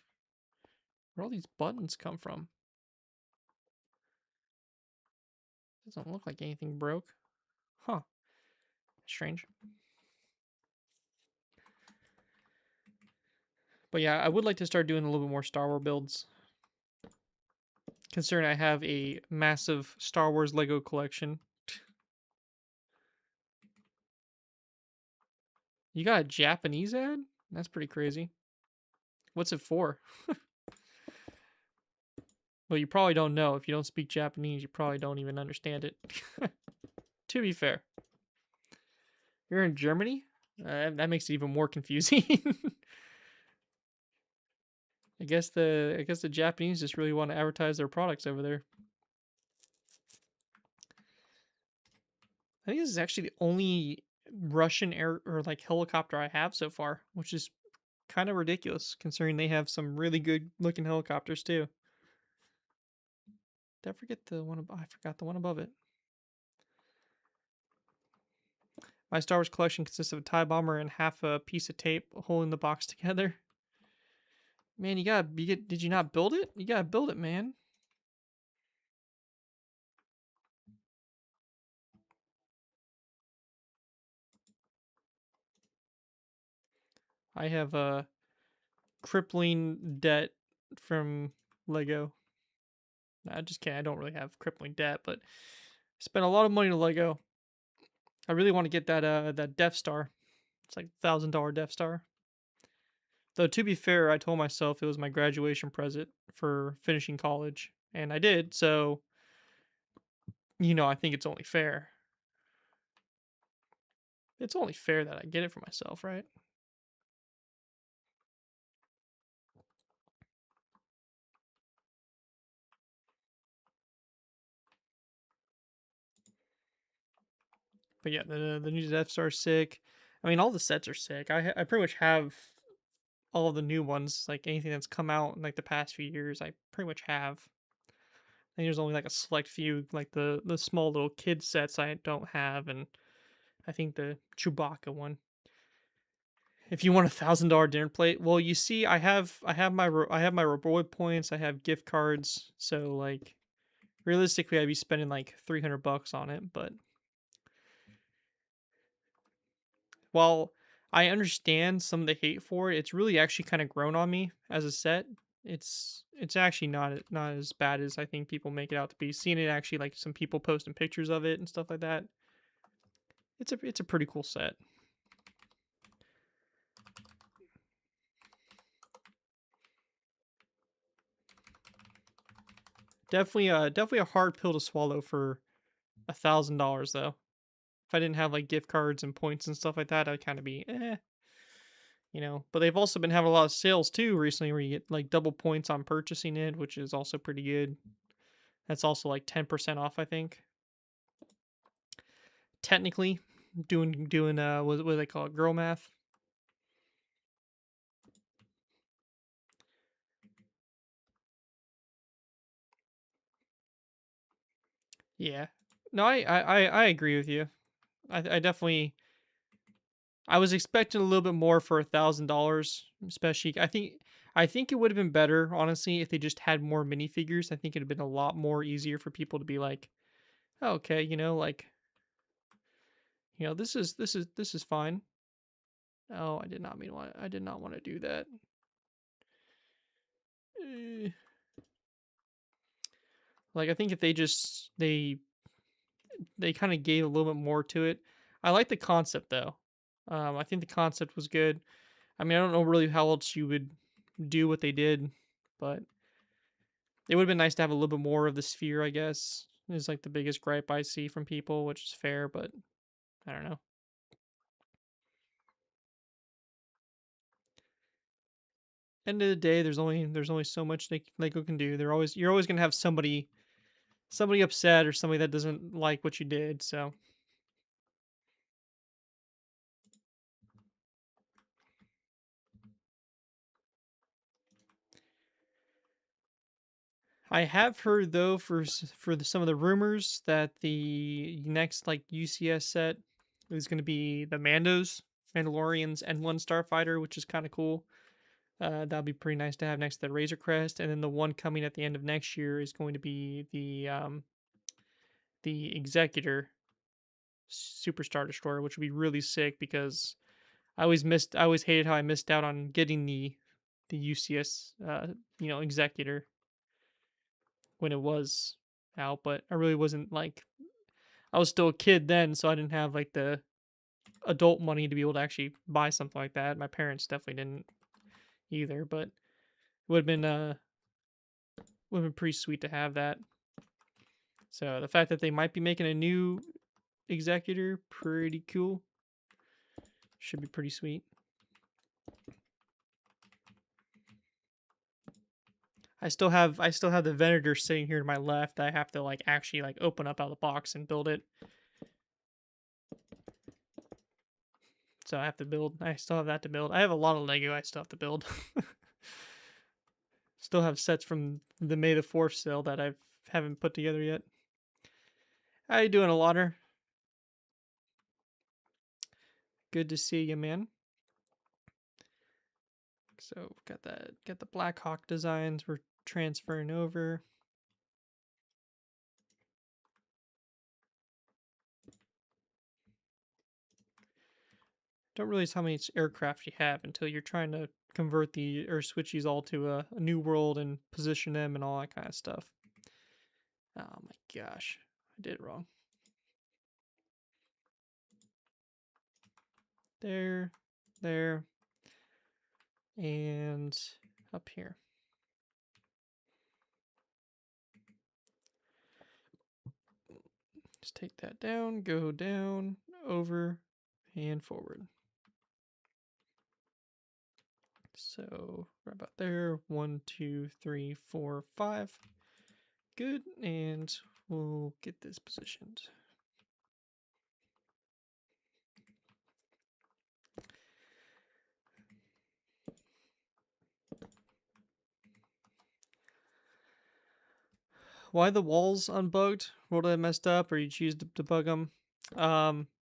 Where all these buttons come from? Doesn't look like anything broke. Huh. Strange. But yeah, I would like to start doing a little bit more Star Wars builds. Considering I have a massive Star Wars Lego collection. You got a Japanese ad? That's pretty crazy. What's it for? Well, you probably don't know. If you don't speak Japanese, you probably don't even understand it. To be fair. You're in Germany? That makes it even more confusing. I guess the Japanese just really want to advertise their products over there. I think this is actually the only Russian air or like helicopter I have so far, which is kind of ridiculous considering they have some really good looking helicopters too. Did I forget the one? I forgot the one above it. My Star Wars collection consists of a tie bomber and half a piece of tape holding the box together. Man, did you not build it? You gotta build it, man. I have a crippling debt from Lego. No, I just can't. I don't really have crippling debt, but I spent a lot of money to Lego. I really want to get that Death Star. It's like $1,000 Death Star. Though to be fair, I told myself it was my graduation present for finishing college, and I did. So I think it's only fair. It's only fair that I get it for myself, right? But yeah, the new Death Star's sick. I mean, all the sets are sick. I pretty much have all of the new ones, like anything that's come out in like the past few years. I pretty much have. I think there's only like a select few, like the small little kid sets I don't have, and I think the Chewbacca one. If you want $1,000 dinner plate, well, you see, I have my reward points. I have gift cards, so like realistically, I'd be spending like $300 on it. But while I understand some of the hate for it. It's really actually kind of grown on me as a set. It's actually not as bad as I think people make it out to be. Seeing it actually like some people posting pictures of it and stuff like that. It's a pretty cool set. Definitely a hard pill to swallow for $1,000 though. If I didn't have like gift cards and points and stuff like that, I'd kind of be But they've also been having a lot of sales too recently, where you get like double points on purchasing it, which is also pretty good. That's also like 10% off, I think. Technically, doing what do they call it, girl math. Yeah, no, I agree with you. I definitely I was expecting a little bit more for $1,000, especially. I think it would have been better, honestly, if they just had more minifigures. I think it'd have been a lot more easier for people to be like, oh, okay, like, this is fine. Oh, I did not want to do that. Eh. Like, I think if they kind of gave a little bit more to it. I like the concept though. I think the concept was good. I mean, I don't know really how else you would do what they did, but it would have been nice to have a little bit more of the sphere, I guess. Is like the biggest gripe I see from people, which is fair, but I don't know. End of the day, there's only so much Lego can do. You're always gonna have somebody upset or somebody that doesn't like what you did. So I have heard though some of the rumors that the next like UCS set is going to be the Mandalorians, and one Starfighter, which is kind of cool. That'll be pretty nice to have next to the Razor Crest, and then the one coming at the end of next year is going to be the Executor Superstar Destroyer, which would be really sick because I always hated how I missed out on getting the UCS Executor when it was out, but I really wasn't like I was still a kid then, so I didn't have like the adult money to be able to actually buy something like that. My parents definitely didn't either, but it would have been pretty sweet to have that. So the fact that they might be making a new executor, pretty cool. Should be pretty sweet. I still have the Venator sitting here to my left. I have to like actually like open up out of the box and build it. So I have to build. I still have that to build. I have a lot of Lego I still have to build. Still have sets from the May the 4th sale that I haven't put together yet. How you doing, Alotter? Good to see you, man. So got the Black Hawk designs we're transferring over. Don't realize how many aircraft you have until you're trying to convert the or switch these all to a new world and position them and all that kind of stuff. Oh my gosh, I did it wrong. There, there, and up here. Just take that down, go down, over, and forward. So right about there. 1, 2, 3, 4, 5. Good, and we'll get this positioned. Why the walls unbugged? What I messed up, or you choose to debug them?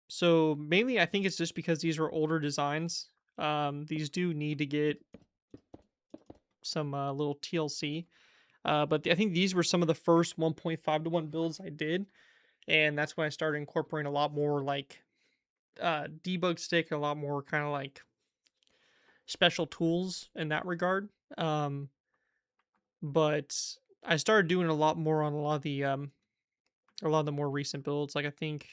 So mainly, I think it's just because these are older designs. These do need to get some little TLC. But I think these were some of the first 1.5 to 1 builds I did, and that's when I started incorporating a lot more like debug stick a lot more kind of like special tools in that regard. Um, but I started doing a lot more on a lot of the more recent builds. Like I think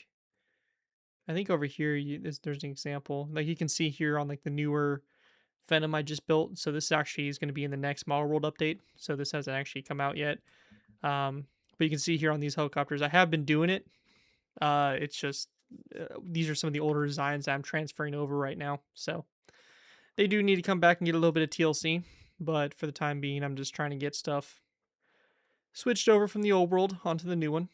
over here there's an example. Like you can see here on like the newer Venom I just built. So this actually is going to be in the next Model World update. So this hasn't actually come out yet. But you can see here on these helicopters, I have been doing it. It's just these are some of the older designs that I'm transferring over right now. So they do need to come back and get a little bit of TLC. But for the time being, I'm just trying to get stuff switched over from the old world onto the new one.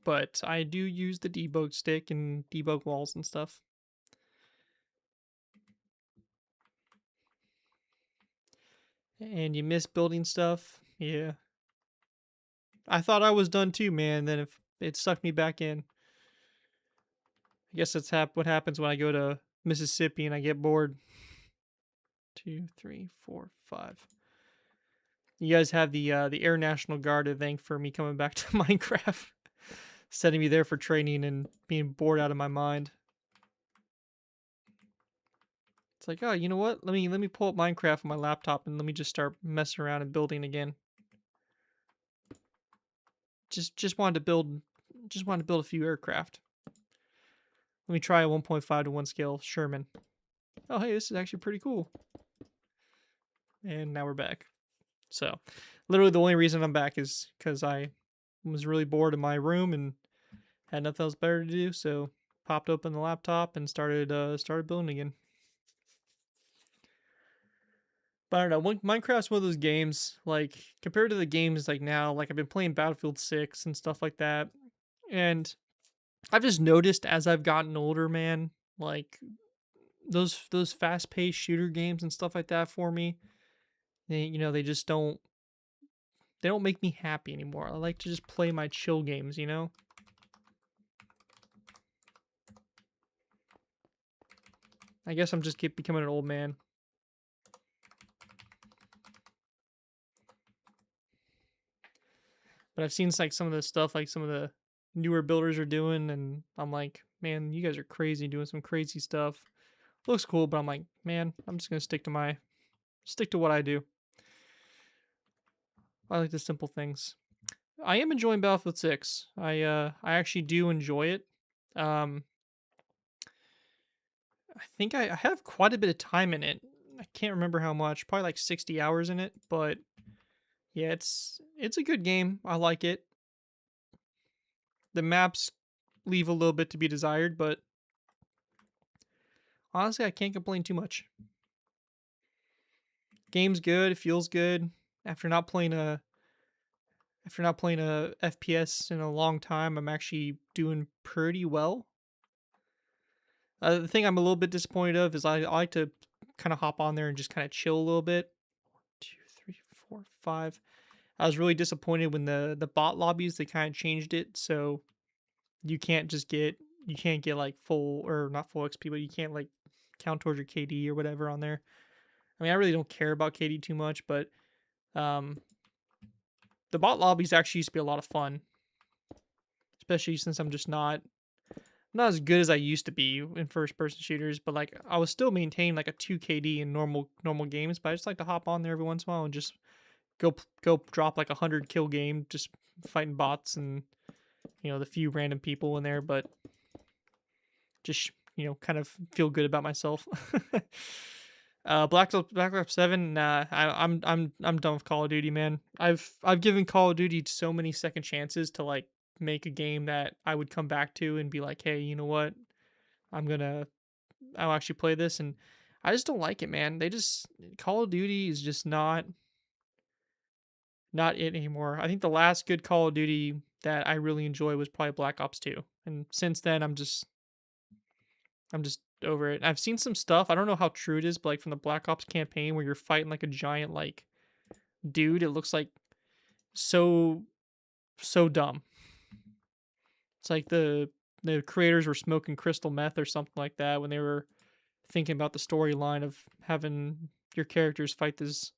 But I do use the debug stick and debug walls and stuff. And you miss building stuff. Yeah. I thought I was done too, man. Then if it sucked me back in. I guess that's what happens when I go to Mississippi and I get bored. 2, 3, 4, 5. You guys have the Air National Guard to thank for me coming back to Minecraft, setting me there for training and being bored out of my mind. It's like, oh, you know what? Let me pull up Minecraft on my laptop and let me just start messing around and building again. Just wanted to build a few aircraft. Let me try a 1.5 to 1 scale Sherman. Oh, hey, this is actually pretty cool. And now we're back. So, literally the only reason I'm back is because I was really bored in my room and had nothing else better to do. So, popped open the laptop and started building again. But I don't know. Minecraft's one of those games like compared to the games like now. Like I've been playing Battlefield 6 and stuff like that, and I've just noticed as I've gotten older, man, like those fast paced shooter games and stuff like that for me, they just don't make me happy anymore. I like to just play my chill games, you know? I guess I'm just becoming an old man. But I've seen like some of the stuff like some of the newer builders are doing, and I'm like, man, you guys are crazy doing some crazy stuff. Looks cool, but I'm like, man, I'm just gonna stick to what I do. I like the simple things. I am enjoying Battlefield 6. I actually do enjoy it. Um I think I have quite a bit of time in it. I can't remember how much, probably like 60 hours in it, but yeah, it's a good game. I like it. The maps leave a little bit to be desired, but honestly, I can't complain too much. Game's good, it feels good. After not playing a FPS in a long time, I'm actually doing pretty well. The thing I'm a little bit disappointed of is I like to kind of hop on there and just kind of chill a little bit. 2, 3, 4, 5. I was really disappointed when the bot lobbies they kind of changed it so you can't just get you can't get like full or not full XP, but you can't like count towards your KD or whatever on there. I mean, I really don't care about KD too much, but um, the bot lobbies actually used to be a lot of fun, especially since I'm just not as good as I used to be in first person shooters, but like I was still maintaining like a 2 KD in normal games, but I just like to hop on there every once in a while and just go drop like 100 kill game just fighting bots and the few random people in there, but just kind of feel good about myself. Black Ops 7. Nah, I'm done with Call of Duty, man. I've given Call of Duty so many second chances to like make a game that I would come back to and be like, hey, you know what? I'll actually play this, and I just don't like it, man. Call of Duty is just not it anymore. I think the last good Call of Duty that I really enjoy was probably Black Ops 2. And since then I'm just over it. I've seen some stuff. I don't know how true it is, but like from the Black Ops campaign where you're fighting like a giant like dude, it looks like so so dumb. It's like the creators were smoking crystal meth or something like that when they were thinking about the storyline of having your characters fight this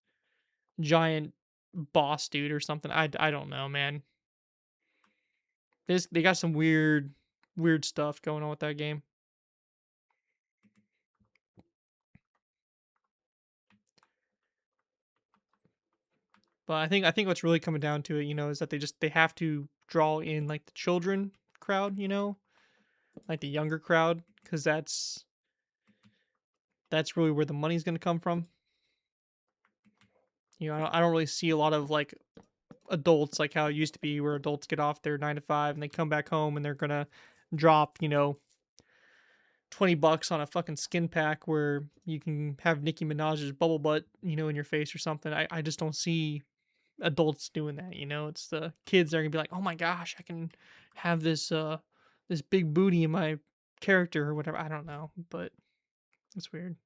giant boss dude or something. I don't know, man. They got some weird stuff going on with that game. But I think what's really coming down to it, is that they have to draw in like the children crowd, like the younger crowd, because that's really where the money's going to come from. I don't really see a lot of like adults like how it used to be, where adults get off their 9 to 5 and they come back home and they're gonna drop, $20 on a fucking skin pack where you can have Nicki Minaj's bubble butt, in your face or something. I just don't see adults doing that. It's the kids that are gonna be like, oh my gosh, I can have this big booty in my character or whatever. I don't know, but it's weird.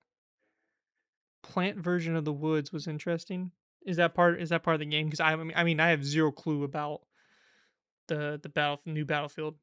Plant version of the woods was interesting. Is that part of the game? Because I mean I have zero clue about the new battlefield.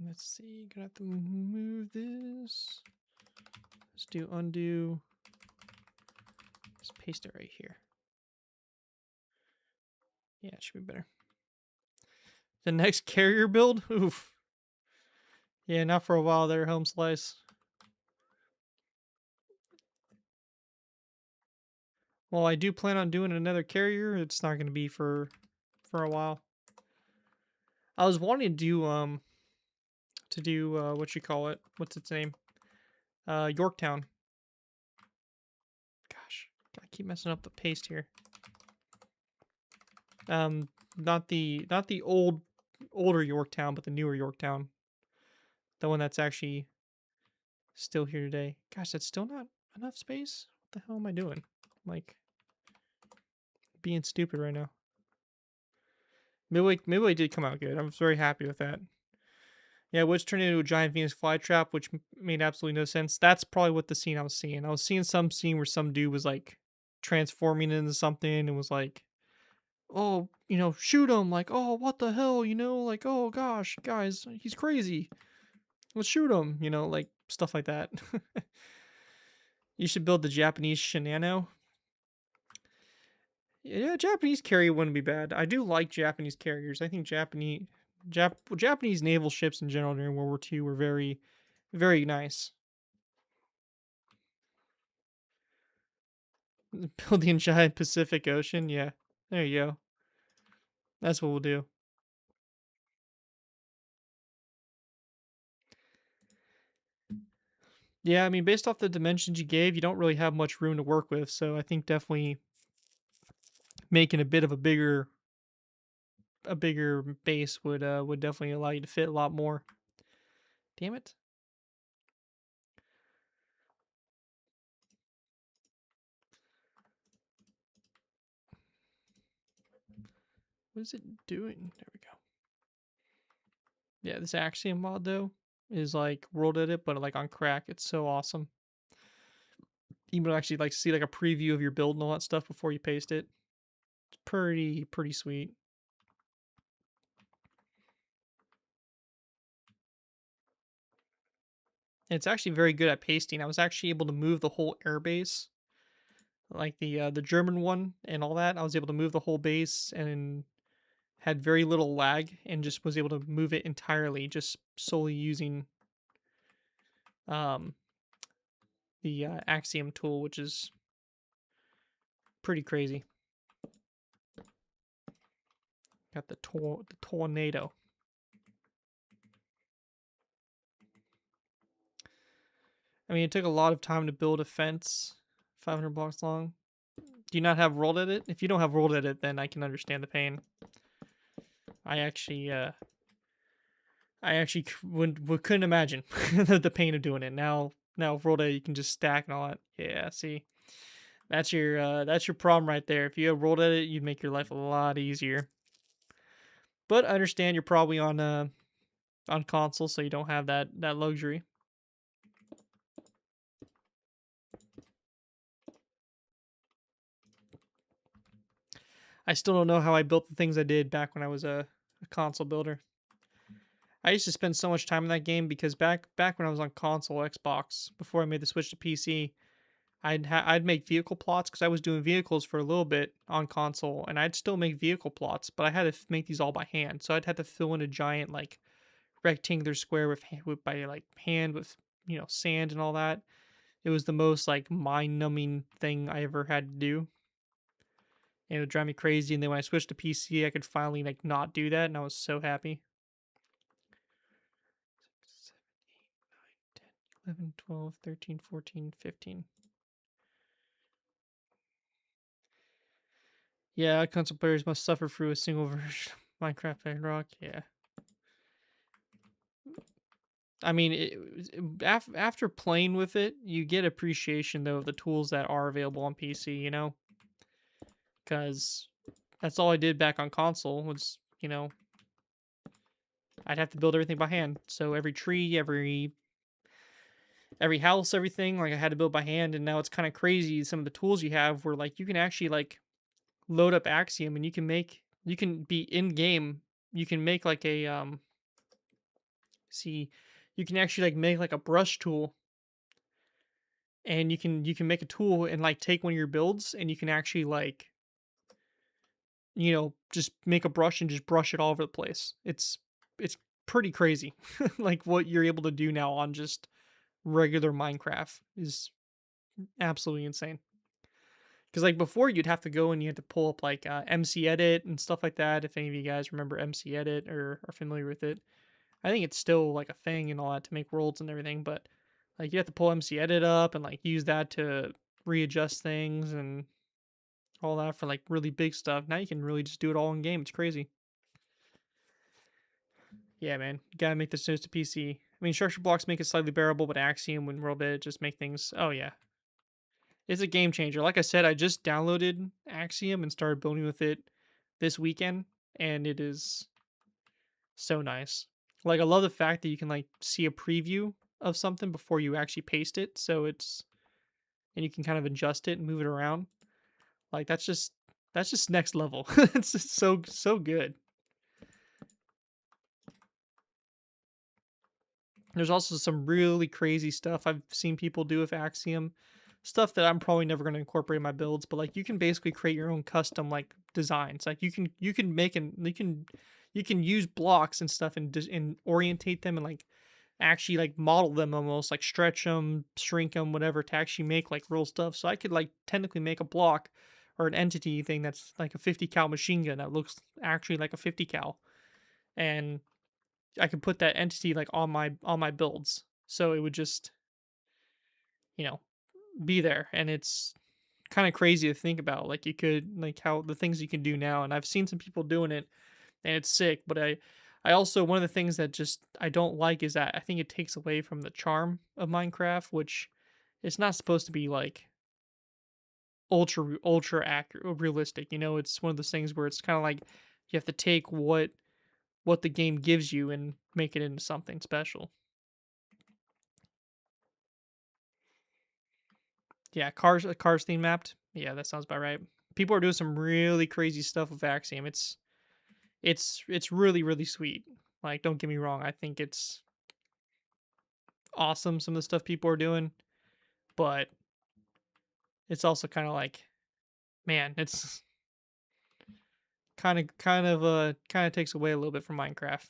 Let's see, gonna have to move this. Let's do undo. Let's paste it right here. Yeah, it should be better. The next carrier build? Oof. Yeah, not for a while there, home slice. Well, I do plan on doing another carrier. It's not gonna be for a while. I was wanting to do what you call it? What's its name? Yorktown. Gosh, I keep messing up the paste here. Not the older Yorktown, but the newer Yorktown. The one that's actually still here today. Gosh, that's still not enough space. What the hell am I doing? Like being stupid right now. Midway did come out good. I was very happy with that. Yeah, which turned into a giant Venus flytrap, which made absolutely no sense. That's probably what the scene I was seeing. I was seeing some scene where some dude was like transforming into something and was like, "Oh, shoot him!" Like, "Oh, what the hell?" Like, "Oh gosh, guys, he's crazy. Let's shoot him." Like stuff like that. You should build the Japanese Shinano. Yeah, Japanese carrier wouldn't be bad. I do like Japanese carriers. I think Japanese naval ships in general during World War II were very, very nice. Build the giant Pacific Ocean. Yeah, there you go. That's what we'll do. Yeah, I mean, based off the dimensions you gave, you don't really have much room to work with. So I think definitely making a bit of a bigger base would definitely allow you to fit a lot more. Damn it. What is it doing? There we go. Yeah, this Axiom mod though is like world edit, but like on crack. It's so awesome. You can actually like see like a preview of your build and all that stuff before you paste it. It's pretty sweet. And it's actually very good at pasting. I was actually able to move the whole airbase, like the German one and all that. I was able to move the whole base and had very little lag and just was able to move it entirely just solely using um the Axiom tool, which is pretty crazy. Got the tornado. I mean, it took a lot of time to build a fence, 500 blocks long. Do you not have world edit? If you don't have world edit, then I can understand the pain. I actually, uh, couldn't imagine the pain of doing it. Now world edit you can just stack and all that. Yeah, see, that's your problem right there. If you have world edit, you'd make your life a lot easier. But I understand you're probably on console, so you don't have that luxury. I still don't know how I built the things I did back when I was a console builder. I used to spend so much time in that game because back when I was on console Xbox before I made the switch to PC, I'd make vehicle plots because I was doing vehicles for a little bit on console, and I'd still make vehicle plots, but I had to make these all by hand. So I'd have to fill in a giant like rectangular square with by like hand with sand and all that. It was the most like mind numbing thing I ever had to do, and it would drive me crazy. And then when I switched to PC, I could finally like not do that, and I was so happy. 7, 8, 9, 10, 11, 12, 13, 14, 15. Yeah, console players must suffer through a single version of Minecraft Bedrock. Yeah. I mean, after playing with it, you get appreciation though of the tools that are available on PC. Because that's all I did back on console was I'd have to build everything by hand. So every tree, every house, everything like I had to build by hand. And now it's kind of crazy some of the tools you have where like you can actually like load up Axiom and you can be in game. You can make like a see you can actually like make like a brush tool, and you can make a tool and like take one of your builds, and you can actually like just make a brush and just brush it all over the place. It's pretty crazy. Like what you're able to do now on just regular Minecraft is absolutely insane. Because like before you'd have to go and you had to pull up like MC Edit and stuff like that. If any of you guys remember MC Edit or are familiar with it, I think it's still like a thing and all that to make worlds and everything. But like you have to pull MC Edit up and like use that to readjust things and all that for like really big stuff. Now you can really just do it all in game. It's crazy. Yeah, man, you gotta make the switch to PC. I mean, structure blocks make it slightly bearable, but Axiom and World Edit just make things. Oh yeah, it's a game changer. Like I said, I just downloaded Axiom and started building with it this weekend, and it is so nice. Like I love the fact that you can like see a preview of something before you actually paste it, so it's and you can kind of adjust it and move it around. Like that's just next level. It's just so good. There's also some really crazy stuff I've seen people do with Axiom, stuff that I'm probably never going to incorporate in my builds. But like you can basically create your own custom like designs. Like you can make and you can use blocks and stuff and orientate them and like actually like model them almost like stretch them, shrink them, whatever to actually make like real stuff. So I could like technically make a block or an entity thing that's like a 50 cal machine gun that looks actually like a 50 cal, and I could put that entity like on my builds. So it would just, you know, be there, and it's kind of crazy to think about like you could like how the things you can do now, and I've seen some people doing it and it's sick, but I also one of the things that just I don't like is that I think it takes away from the charm of Minecraft, which it's not supposed to be like ultra accurate realistic. It's one of those things where it's kind of like you have to take what the game gives you and make it into something special. Yeah, cars theme mapped. Yeah, that sounds about right. People are doing some really crazy stuff with Axiom. It's really really sweet. Like, don't get me wrong. I think it's awesome some of the stuff people are doing, but it's also kind of like, man, it's kind of takes away a little bit from Minecraft.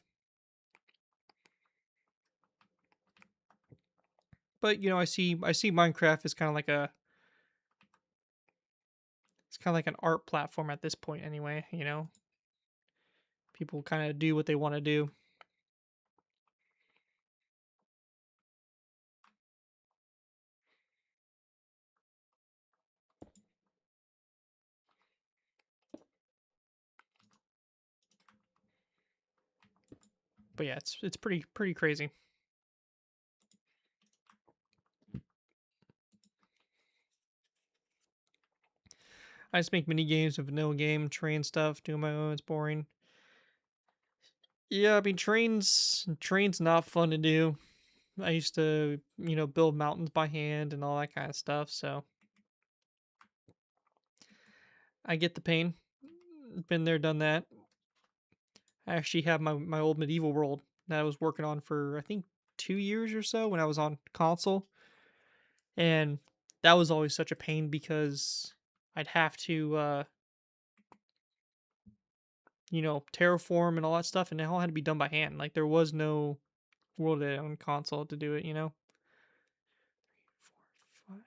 But I see Minecraft as kind of like a it's kind of like an art platform at this point anyway. People kind of do what they want to do. But yeah, it's pretty crazy. I just make mini games of vanilla game, train stuff, do my own. It's boring. Yeah, I mean trains not fun to do. I used to, build mountains by hand and all that kind of stuff, so I get the pain. been there, done that. I actually have my old medieval world that I was working on for I think 2 years or so when I was on console, and that was always such a pain because I'd have to terraform and all that stuff, and it all had to be done by hand. Like there was no world edit on console to do it. 4, 5.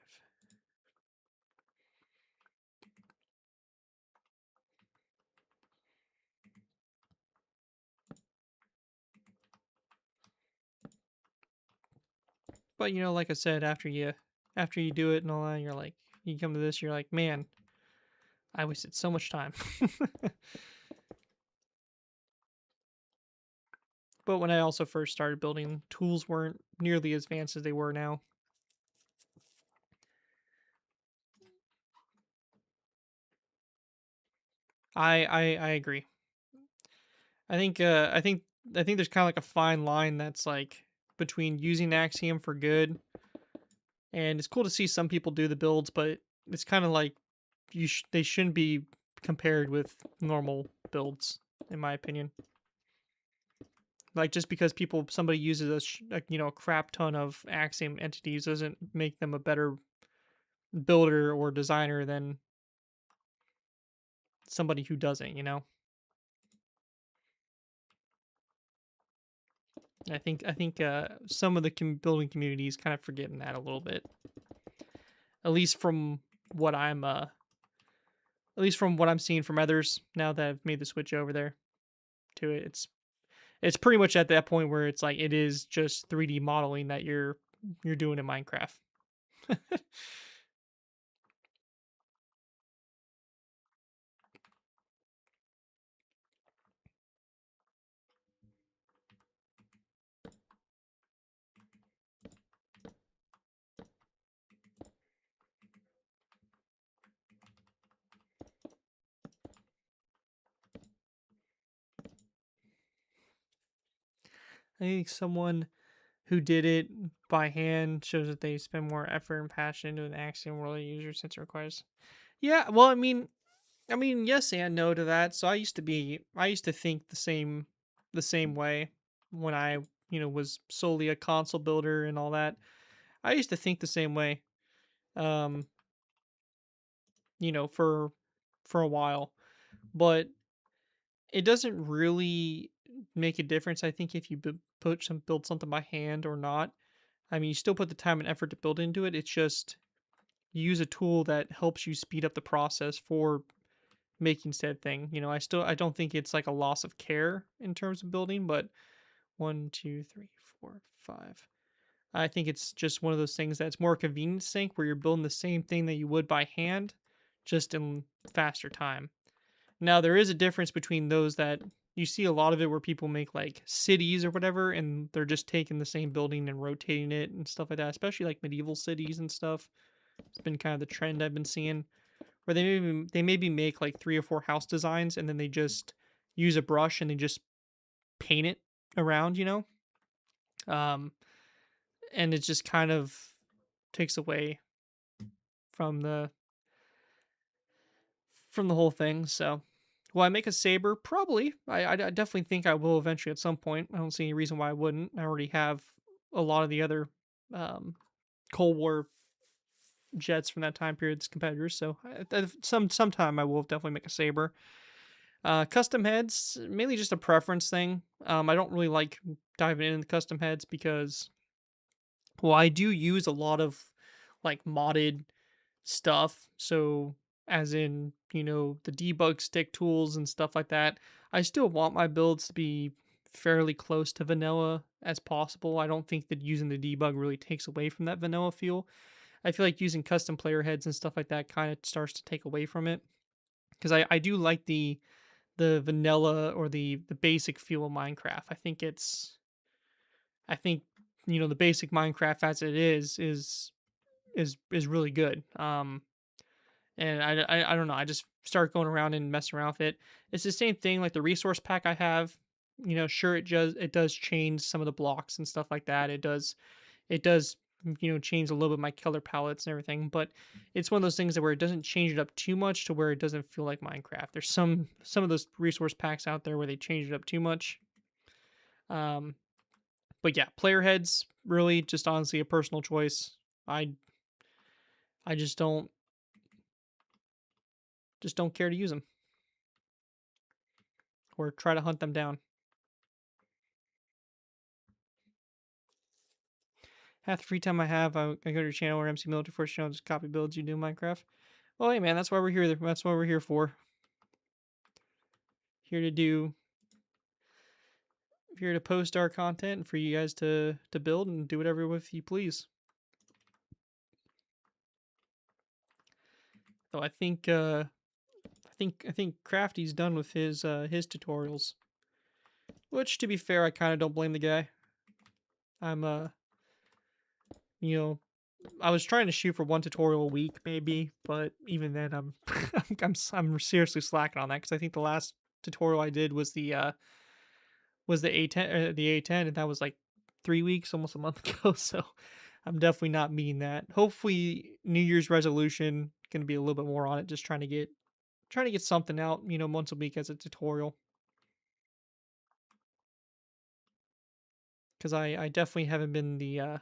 But like I said, after you do it and all that, you're like, you come to this, you're like, man, I wasted so much time. But when I also first started building, tools weren't nearly as advanced as they were now. I agree. I think there's kind of like a fine line that's like between using Axiom for good, and it's cool to see some people do the builds, but it's kind of like they shouldn't be compared with normal builds, in my opinion. Like just because somebody uses a crap ton of Axiom entities doesn't make them a better builder or designer than somebody who doesn't. I think some of the building communities kind of forgetting that a little bit. At least from what I'm seeing from others now that I've made the switch over there to it. It's pretty much at that point where it's like it is just 3D modeling that you're doing in Minecraft. I think someone who did it by hand shows that they spend more effort and passion into an Axiom world user since it requires. Yeah, well, I mean, yes and no to that. So I used to think the same way when I was solely a console builder and all that. I used to think the same way, um, for a while, but it doesn't really make a difference. I think if you build something by hand or not. I mean, you still put the time and effort to build into it. It's just you use a tool that helps you speed up the process for making said thing. I don't think it's like a loss of care in terms of building, but 1, 2, 3, 4, 5. I think it's just one of those things that's more convenience sake where you're building the same thing that you would by hand, just in faster time. Now there is a difference between those that you see a lot of it where people make like cities or whatever, and they're just taking the same building and rotating it and stuff like that, especially like medieval cities and stuff. It's been kind of the trend I've been seeing where they maybe make like 3 or 4 house designs and then they just use a brush and they just paint it around. Um, and it just kind of takes away from the whole thing. So, will I make a saber? Probably. I definitely think I will eventually at some point. I don't see any reason why I wouldn't. I already have a lot of the other um, Cold War jets from that time period's competitors. So, sometime I will definitely make a saber. Custom heads, mainly just a preference thing. I don't really like diving into the custom heads because, well, I do use a lot of like modded stuff. So, as in, the debug stick tools and stuff like that, I still want my builds to be fairly close to vanilla as possible. I don't think that using the debug really takes away from that vanilla feel. I feel like using custom player heads and stuff like that kind of starts to take away from it because I do like the vanilla or the basic feel of Minecraft. I think the basic Minecraft as it is really good. And I don't know. I just start going around and messing around with it. It's the same thing like the resource pack I have. Sure it does change some of the blocks and stuff like that. It does change a little bit my color palettes and everything. But it's one of those things that where it doesn't change it up too much to where it doesn't feel like Minecraft. There's some of those resource packs out there where they change it up too much. Um, but yeah, player heads really just honestly a personal choice. I I just don't care to use them or try to hunt them down. Half the free time I have, I go to your channel where MC Military Force channel just copy builds you do in Minecraft. Well, hey man, that's why we're here. That's what we're here for. Here to do, here to post our content and for you guys to build and do whatever with you please. So I think Crafty's done with his tutorials. Which to be fair, I kind of don't blame the guy. I'm you know, I was trying to shoot for one tutorial a week maybe, but even then I'm I'm seriously slacking on that because I think the last tutorial I did was the A10 and that was like 3 weeks, almost a month ago. So I'm definitely not meeting that. Hopefully, New Year's resolution gonna be a little bit more on it. Just trying to get something out, once a week as a tutorial. Because I definitely haven't been the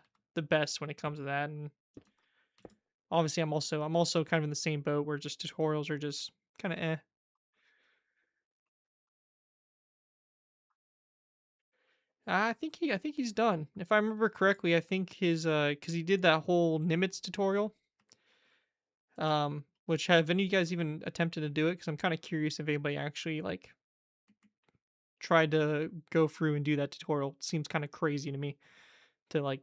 best when it comes to that, and obviously I'm also kind of in the same boat where just tutorials are just kind of eh. I think he's done. If I remember correctly, I think his because he did that whole Nimitz tutorial. Which have any of you guys even attempted to do it? Because I'm kind of curious if anybody actually like tried to go through and do that tutorial. It seems kind of crazy to me to like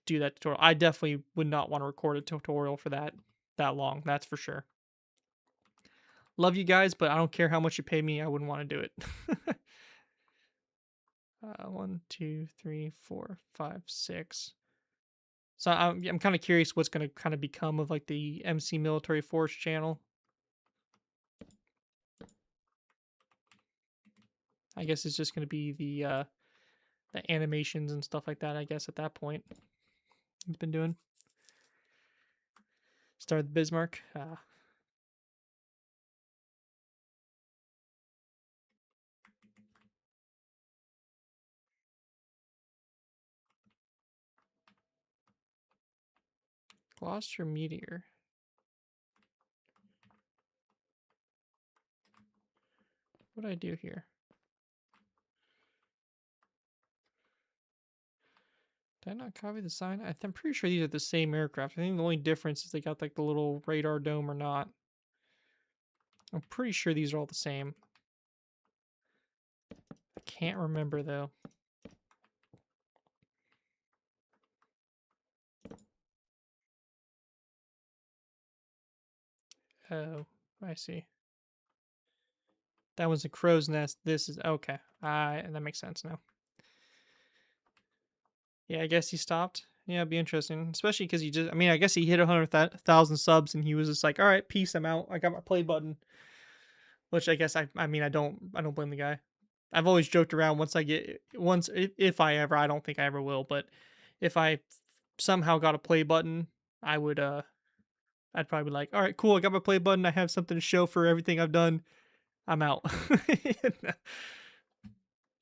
do that tutorial. I definitely would not want to record a tutorial for that long. That's for sure. Love you guys, but I don't care how much you pay me. I wouldn't want to do it. 1, 2, 3, 4, 5, 6. So I'm kind of curious what's going to kind of become of like the MC Military Force channel. I guess it's just going to be the animations and stuff like that. I guess at that point, he's been doing. Start the Bismarck. Gloucester Meteor. What do I do here? Did I not copy the sign? I'm pretty sure these are the same aircraft. I think the only difference is they got like the little radar dome or not. I'm pretty sure these are all the same. I can't remember though. Oh, I see. That was a crow's nest. This is okay. That makes sense now. Yeah, I guess he stopped. Yeah, it'd be interesting, especially because I guess he hit 100,000 subs and he was just like, all right, peace, I'm out. I got my play button. Which I guess I don't blame the guy. I've always joked around once if I ever, I don't think I ever will, but if I somehow got a play button, I would I'd probably be like, all right, cool, I got my play button. I have something to show for everything I've done. I'm out.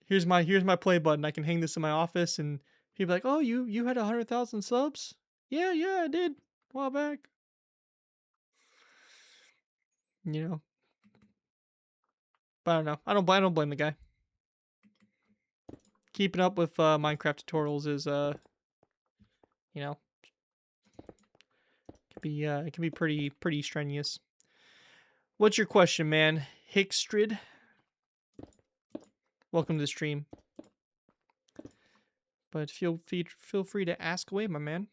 Here's my play button. I can hang this in my office, and people like, oh, you had 100,000 subs? Yeah, I did a while back. You know, but I don't know. I don't blame the guy. Keeping up with Minecraft tutorials is you know, it can be pretty strenuous. What's your question, man? Hickstrid, welcome to the stream. But feel free to ask away, my man.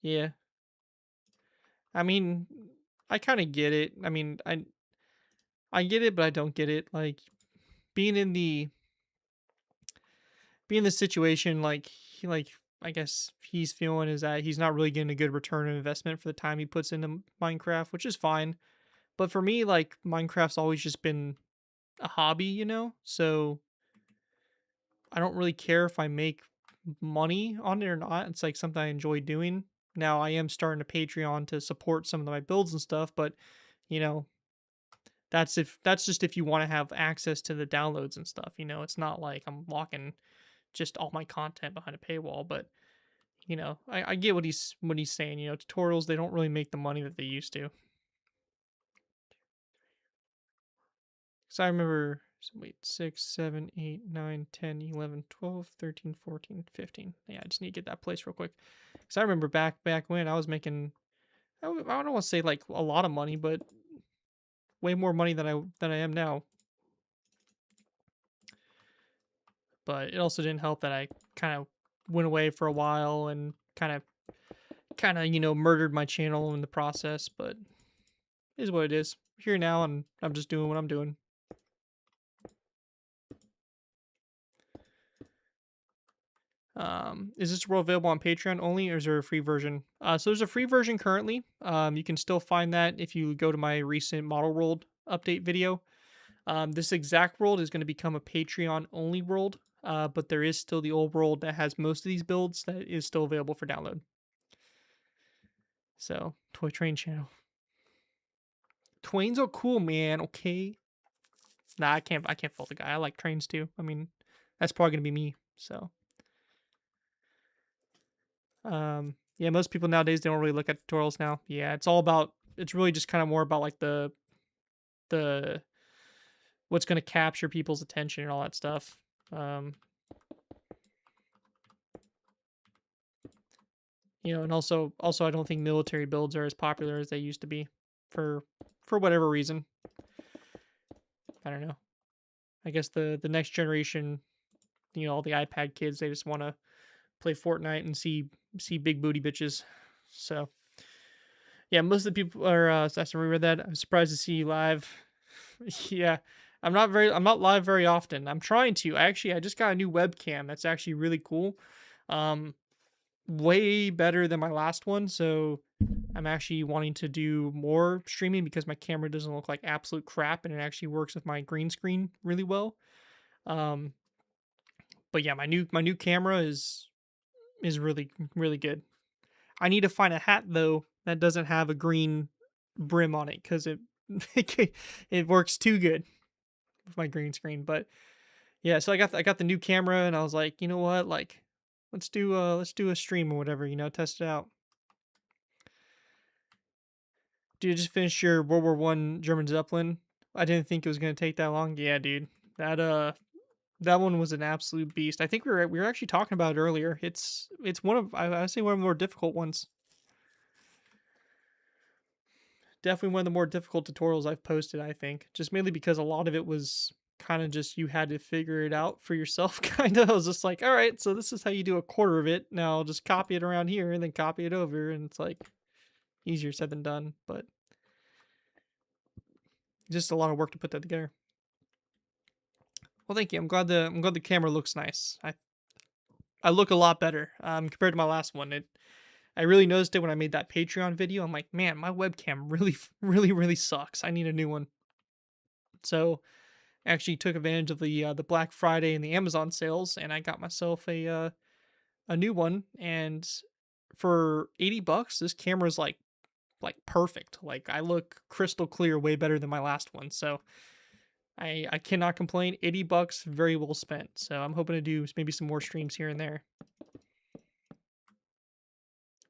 Yeah, I mean, I kind of get it. I mean, I get it, but I don't get it. Like being in the being in the situation, like I guess he's feeling is that he's not really getting a good return on investment for the time he puts into Minecraft, which is fine. But for me, like Minecraft's always just been a hobby, So I don't really care if I make money on it or not. It's like something I enjoy doing. Now I am starting a Patreon to support some of my builds and stuff, but you know, that's just if you want to have access to the downloads and stuff. It's not like I'm locking just all my content behind a paywall, but I get what he's saying. Tutorials, they don't really make the money that they used to. So I remember, wait, 6, 7, 8, 9, 10, 11, 12, 13, 14, 15. Yeah, I just need to get that place real quick. Because I remember back when I was making, I don't want to say like a lot of money, but way more money than I am now. But it also didn't help that I kind of went away for a while and kind of murdered my channel in the process. But it is what it is. Here now, and I'm just doing what I'm doing. Is this world available on Patreon only, or is there a free version? So there's a free version currently. You can still find that if you go to my recent model world update video. This exact world is going to become a Patreon only world, but there is still the old world that has most of these builds that is still available for download. So, Toy Train channel. Twains are cool, man. Okay. Nah, I can't fault the guy. I like trains too. I mean, that's probably gonna be me. So, yeah, most people nowadays they don't really look at tutorials now. Yeah, it's really just kind of more about like the what's gonna capture people's attention and all that stuff. Um, and also I don't think military builds are as popular as they used to be for whatever reason. I don't know. I guess the next generation, all the iPad kids, they just want to play Fortnite and see big booty bitches. So yeah, most of the people are. I reread that. I'm surprised to see you live. Yeah, I'm not live very often. I'm trying to. I just got a new webcam. That's actually really cool. Um, way better than my last one. So I'm actually wanting to do more streaming because my camera doesn't look like absolute crap and it actually works with my green screen really well. Um, but yeah, my new camera is really really good. I need to find a hat though that doesn't have a green brim on it because it works too good with my green screen. But yeah, so I got the new camera and I was like, you know what, like let's do a stream or whatever, test it out. Dude, you just finished your World War I German Zeppelin. I didn't think it was gonna take that long. Yeah, dude, that one was an absolute beast. I think we were actually talking about it earlier. It's one of I say one of the more difficult ones. Definitely one of the more difficult tutorials I've posted, I think. Just mainly because a lot of it was kind of just you had to figure it out for yourself, kind of. I was just like, all right, so this is how you do a quarter of it. Now I'll just copy it around here and then copy it over. And it's like easier said than done, but just a lot of work to put that together. Well, thank you. I'm glad the camera looks nice. I look a lot better compared to my last one. I really noticed it when I made that Patreon video. I'm like, man, my webcam really, really, really sucks. I need a new one. So actually took advantage of the Black Friday and the Amazon sales, and I got myself a new one. And for $80, this camera's like perfect. Like I look crystal clear, way better than my last one. So I cannot complain. $80, very well spent. So I'm hoping to do maybe some more streams here and there.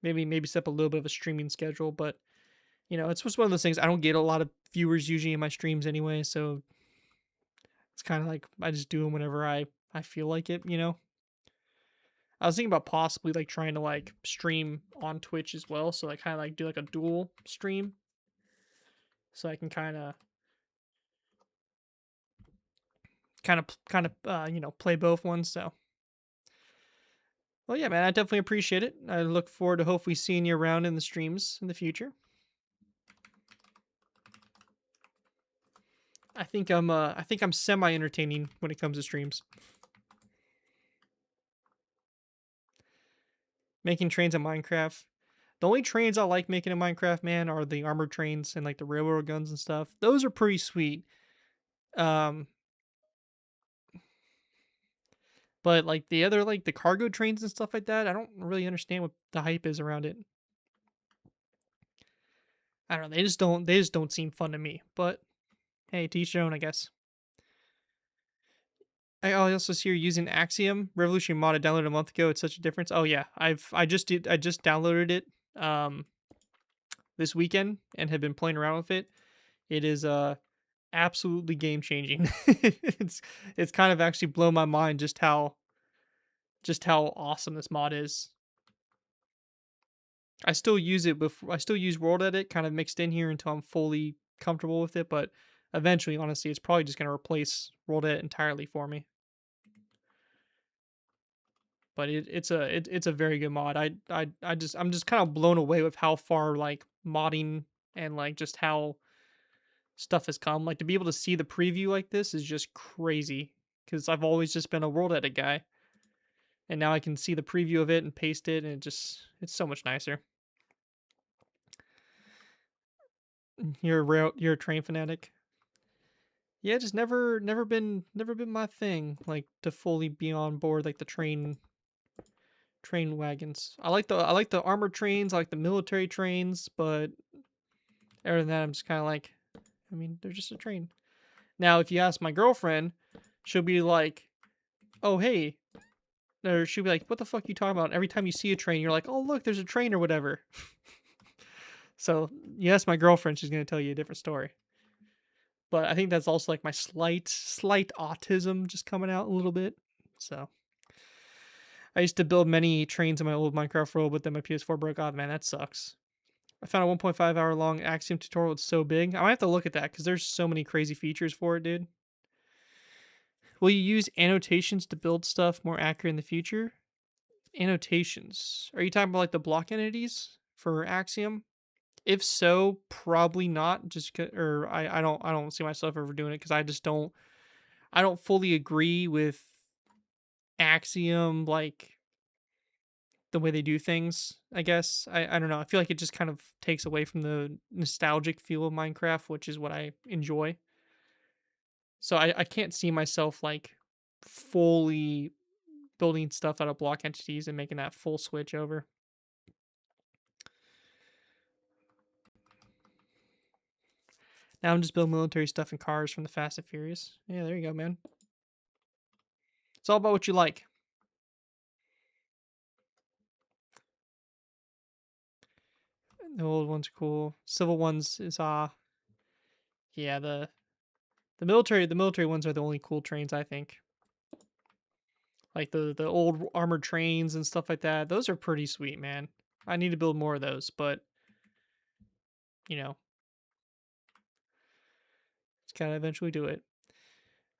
Maybe set up a little bit of a streaming schedule, but it's just one of those things. I don't get a lot of viewers usually in my streams anyway, so it's kind of like I just do them whenever I feel like it. I was thinking about possibly like trying to like stream on Twitch as well, so I kind of like do like a dual stream, so I can play both ones. So, well, yeah, man, I definitely appreciate it. I look forward to hopefully seeing you around in the streams in the future. I think I'm semi entertaining when it comes to streams. Making trains in Minecraft. The only trains I like making in Minecraft, man, are the armored trains and like the railroad guns and stuff. Those are pretty sweet. Um, But like the other like the cargo trains and stuff like that, I don't really understand what the hype is around it. I don't know. They just don't seem fun to me. But hey, to each their own, I guess. I also see you're using Axiom Revolution mod. I downloaded a month ago. It's such a difference. Oh yeah, I just downloaded it this weekend and have been playing around with it. It is absolutely game changing. It's kind of actually blown my mind just how awesome this mod is. I still use it before. I still use World Edit kind of mixed in here until I'm fully comfortable with it. But eventually, honestly, it's probably just going to replace World Edit entirely for me. But it's a very good mod. I'm just kind of blown away with how far like modding and like just how stuff has come. Like to be able to see the preview like this is just crazy because I've always just been a World Edit guy, and now I can see the preview of it and paste it, and it's so much nicer. You're a train fanatic. Yeah, just never been my thing. Like to fully be on board like the train wagons. I like the armored trains. I like the military trains, but other than that, I'm just kind of like, I mean, they're just a train. Now, if you ask my girlfriend, she'll be like, "Oh hey," or she'll be like, "What the fuck you talking about?" Every time you see a train, you're like, "Oh look, there's a train or whatever." So you ask my girlfriend, she's gonna tell you a different story. But I think that's also like my slight autism just coming out a little bit. So I used to build many trains in my old Minecraft world, but then my PS4 broke off. Man, that sucks. I found a 1.5 hour long Axiom tutorial. It's so big. I might have to look at that because there's so many crazy features for it, dude. Will you use annotations to build stuff more accurate in the future? Annotations. Are you talking about like the block entities for Axiom? If so, probably not. Or I don't see myself ever doing it because I don't fully agree with Axiom like the way they do things, I guess. I don't know. I feel like it just kind of takes away from the nostalgic feel of Minecraft, which is what I enjoy. So I can't see myself like fully building stuff out of block entities and making that full switch over. Now I'm just building military stuff and cars from the Fast and Furious. Yeah, there you go, man. It's all about what you like. The old ones are cool. Civil ones is yeah, the military ones are the only cool trains I think. Like the old armored trains and stuff like that. Those are pretty sweet, man. I need to build more of those, but you know, just gotta eventually do it.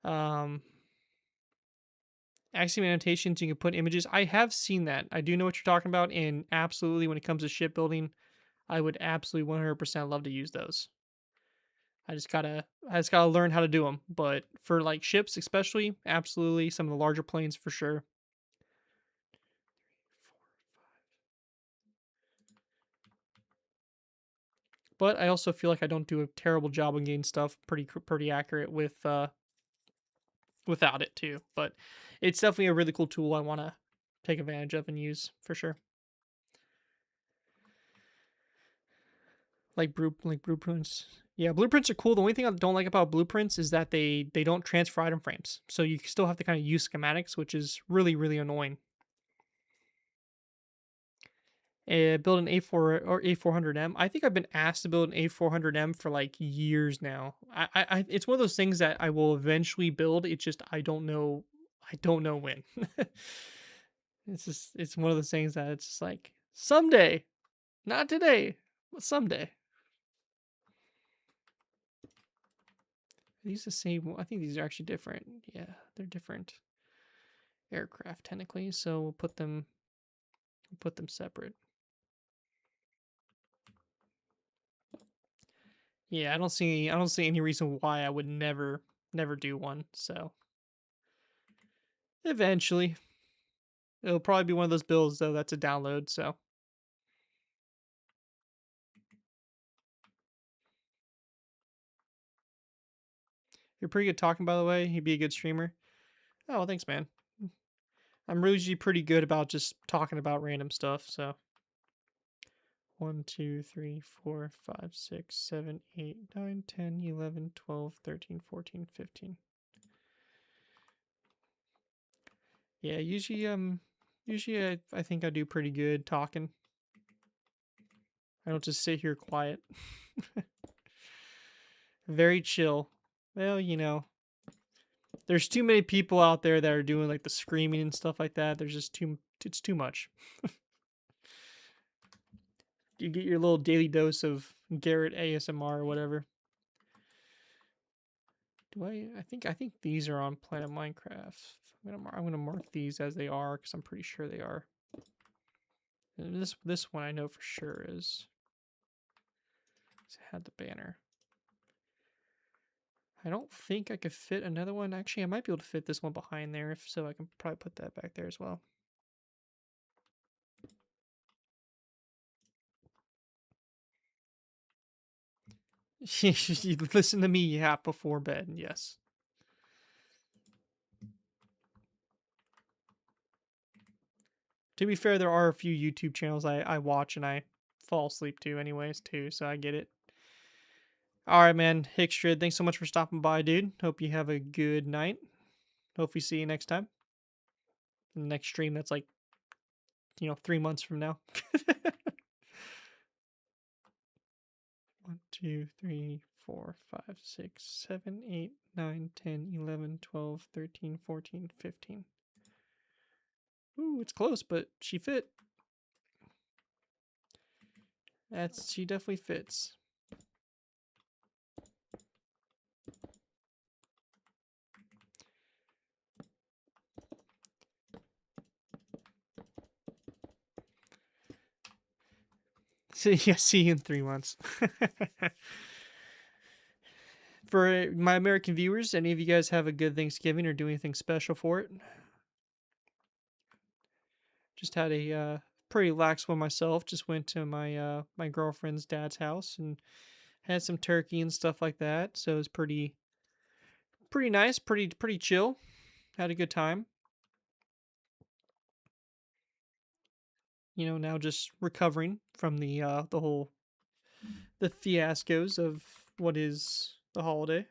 Um, Axiom annotations, you can put images. I have seen that. I do know what you're talking about, and absolutely, when it comes to shipbuilding, I would absolutely 100% love to use those. I just gotta learn how to do them. But for like ships, especially, absolutely, some of the larger planes for sure. But I also feel like I don't do a terrible job on getting stuff pretty accurate without it too. But it's definitely a really cool tool I want to take advantage of and use for sure. Like blueprints. Yeah, blueprints are cool. The only thing I don't like about blueprints is that they don't transfer item frames, so you still have to kind of use schematics, which is really annoying. Build an A4 or A400M. I think I've been asked to build an A400M for like years now. It's one of those things that I will eventually build. It's just I don't know. I don't know when. It's one of those things that it's just like someday, not today, but someday. Are these the same? I think these are actually different. Yeah, they're different aircraft technically. So we'll put them separate. Yeah, I don't see any reason why I would never do one. So eventually, it'll probably be one of those builds though that's a download. So you're pretty good talking, by the way. He'd be a good streamer. Oh, well, thanks, man. I'm usually pretty good about just talking about random stuff. So 1, 2, 3, 4, 5, 6, 7, 8, 9, 10, 11, 12, 13, 14, 15. Yeah, usually I think I do pretty good talking. I don't just sit here quiet. Very chill. Well, there's too many people out there that are doing like the screaming and stuff like that. There's just it's too much. You get your little daily dose of Garrett ASMR or whatever. I think these are on Planet Minecraft. I'm gonna mark these as they are because I'm pretty sure they are. And this one I know for sure is. It had the banner. I don't think I could fit another one. Actually, I might be able to fit this one behind there. If so, I can probably put that back there as well. You listen to me yap before bed. Yes. To be fair, there are a few YouTube channels I watch and I fall asleep to anyways too, so I get it. All right, man. Hickstrid, thanks so much for stopping by, dude. Hope you have a good night. Hope we see you next time. In the next stream that's like, 3 months from now. 1, 2, 3, 4, 5, 6, 7, 8, 9, 10, 11, 12, 13, 14, 15. Ooh, it's close, but she fit. She definitely fits. See you in 3 months. For my American viewers, any of you guys have a good Thanksgiving or do anything special for it? Just had a pretty lax one myself. Just went to my girlfriend's dad's house and had some turkey and stuff like that. So it was pretty nice, pretty chill. Had a good time. Now just recovering from the fiascos of what is the holiday.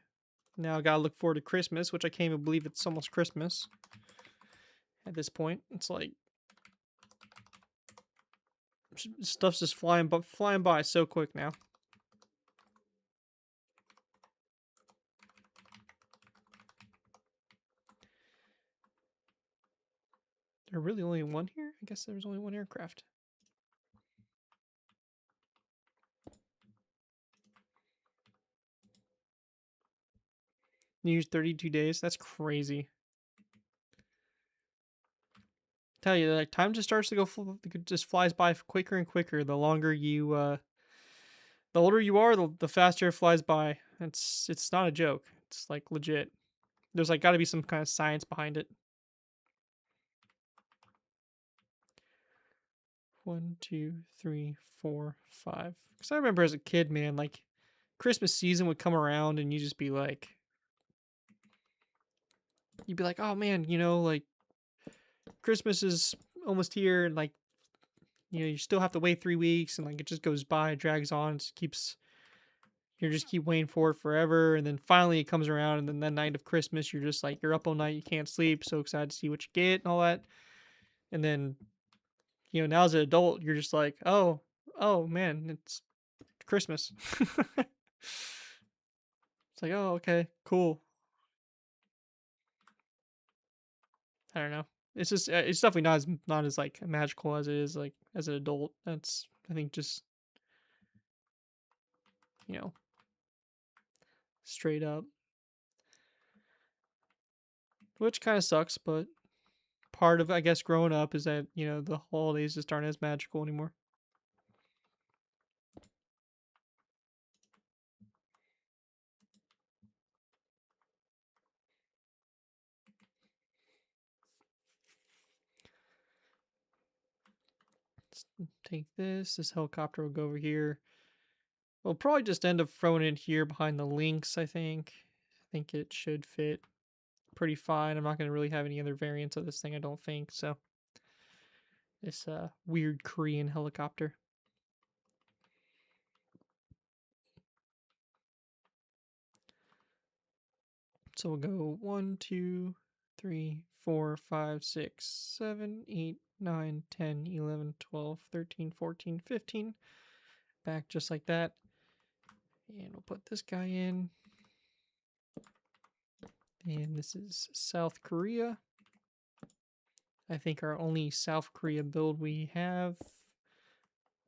Now I gotta look forward to Christmas, which I can't even believe it's almost Christmas at this point. It's like stuff's just flying by so quick now. There really only one here? I guess there was only one aircraft. You use 32 days? That's crazy. Tell you, like, time just starts to it just flies by quicker and quicker. The older you are, the faster it flies by. It's not a joke. It's like legit. There's like got to be some kind of science behind it. 1, 2, 3, 4, 5. Because I remember as a kid, man, like Christmas season would come around and you'd be like, oh man, like Christmas is almost here, and like you still have to wait 3 weeks, and like it just goes by, drags on, it keeps you just keep waiting for it forever, and then finally it comes around, and then that night of Christmas, you're just like you're up all night, you can't sleep, so excited to see what you get and all that, and then now as an adult, you're just like, oh man, it's Christmas. It's like, oh, okay, cool. I don't know. It's just it's definitely not as like magical as it is like as an adult. That's I think just you know straight up, which kind of sucks. But part of I guess growing up is that the holidays just aren't as magical anymore. Let's take this. This helicopter will go over here. We'll probably just end up throwing it here behind the links. I think it should fit. pretty fine. I'm not going to really have any other variants of this thing, I don't think. So this weird Korean helicopter. So we'll go 1, 2, 3, 4, 5, 6, 7, 8, 9, 10, 11, 12, 13, 14, 15. Back just like that. And we'll put this guy in. And this is South Korea. I think our only South Korea build we have.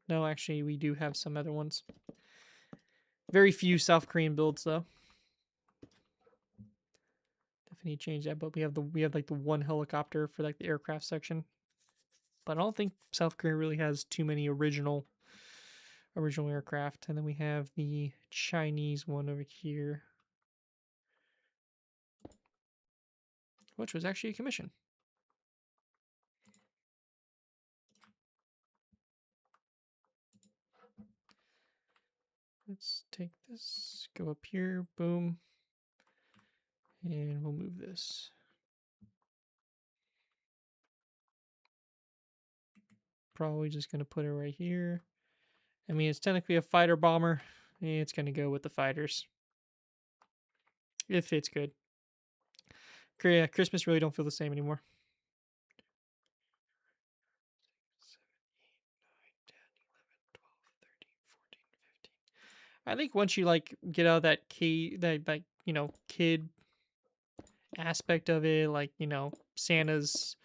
No, actually, we do have some other ones. Very few South Korean builds, though. Definitely change that, but we have like the one helicopter for like the aircraft section. But I don't think South Korea really has too many original aircraft. And then we have the Chinese one over here, which was actually a commission. Let's take this, go up here, boom, and we'll move this. Probably just going to put it right here. I mean, it's technically a fighter bomber. It's going to go with the fighters. It fits good. Korea, Christmas really don't feel the same anymore. 7, 8, 9, 10, 11, 12, 13, 14, 15. I think once you like get out of that kid aspect of it, like, Santa's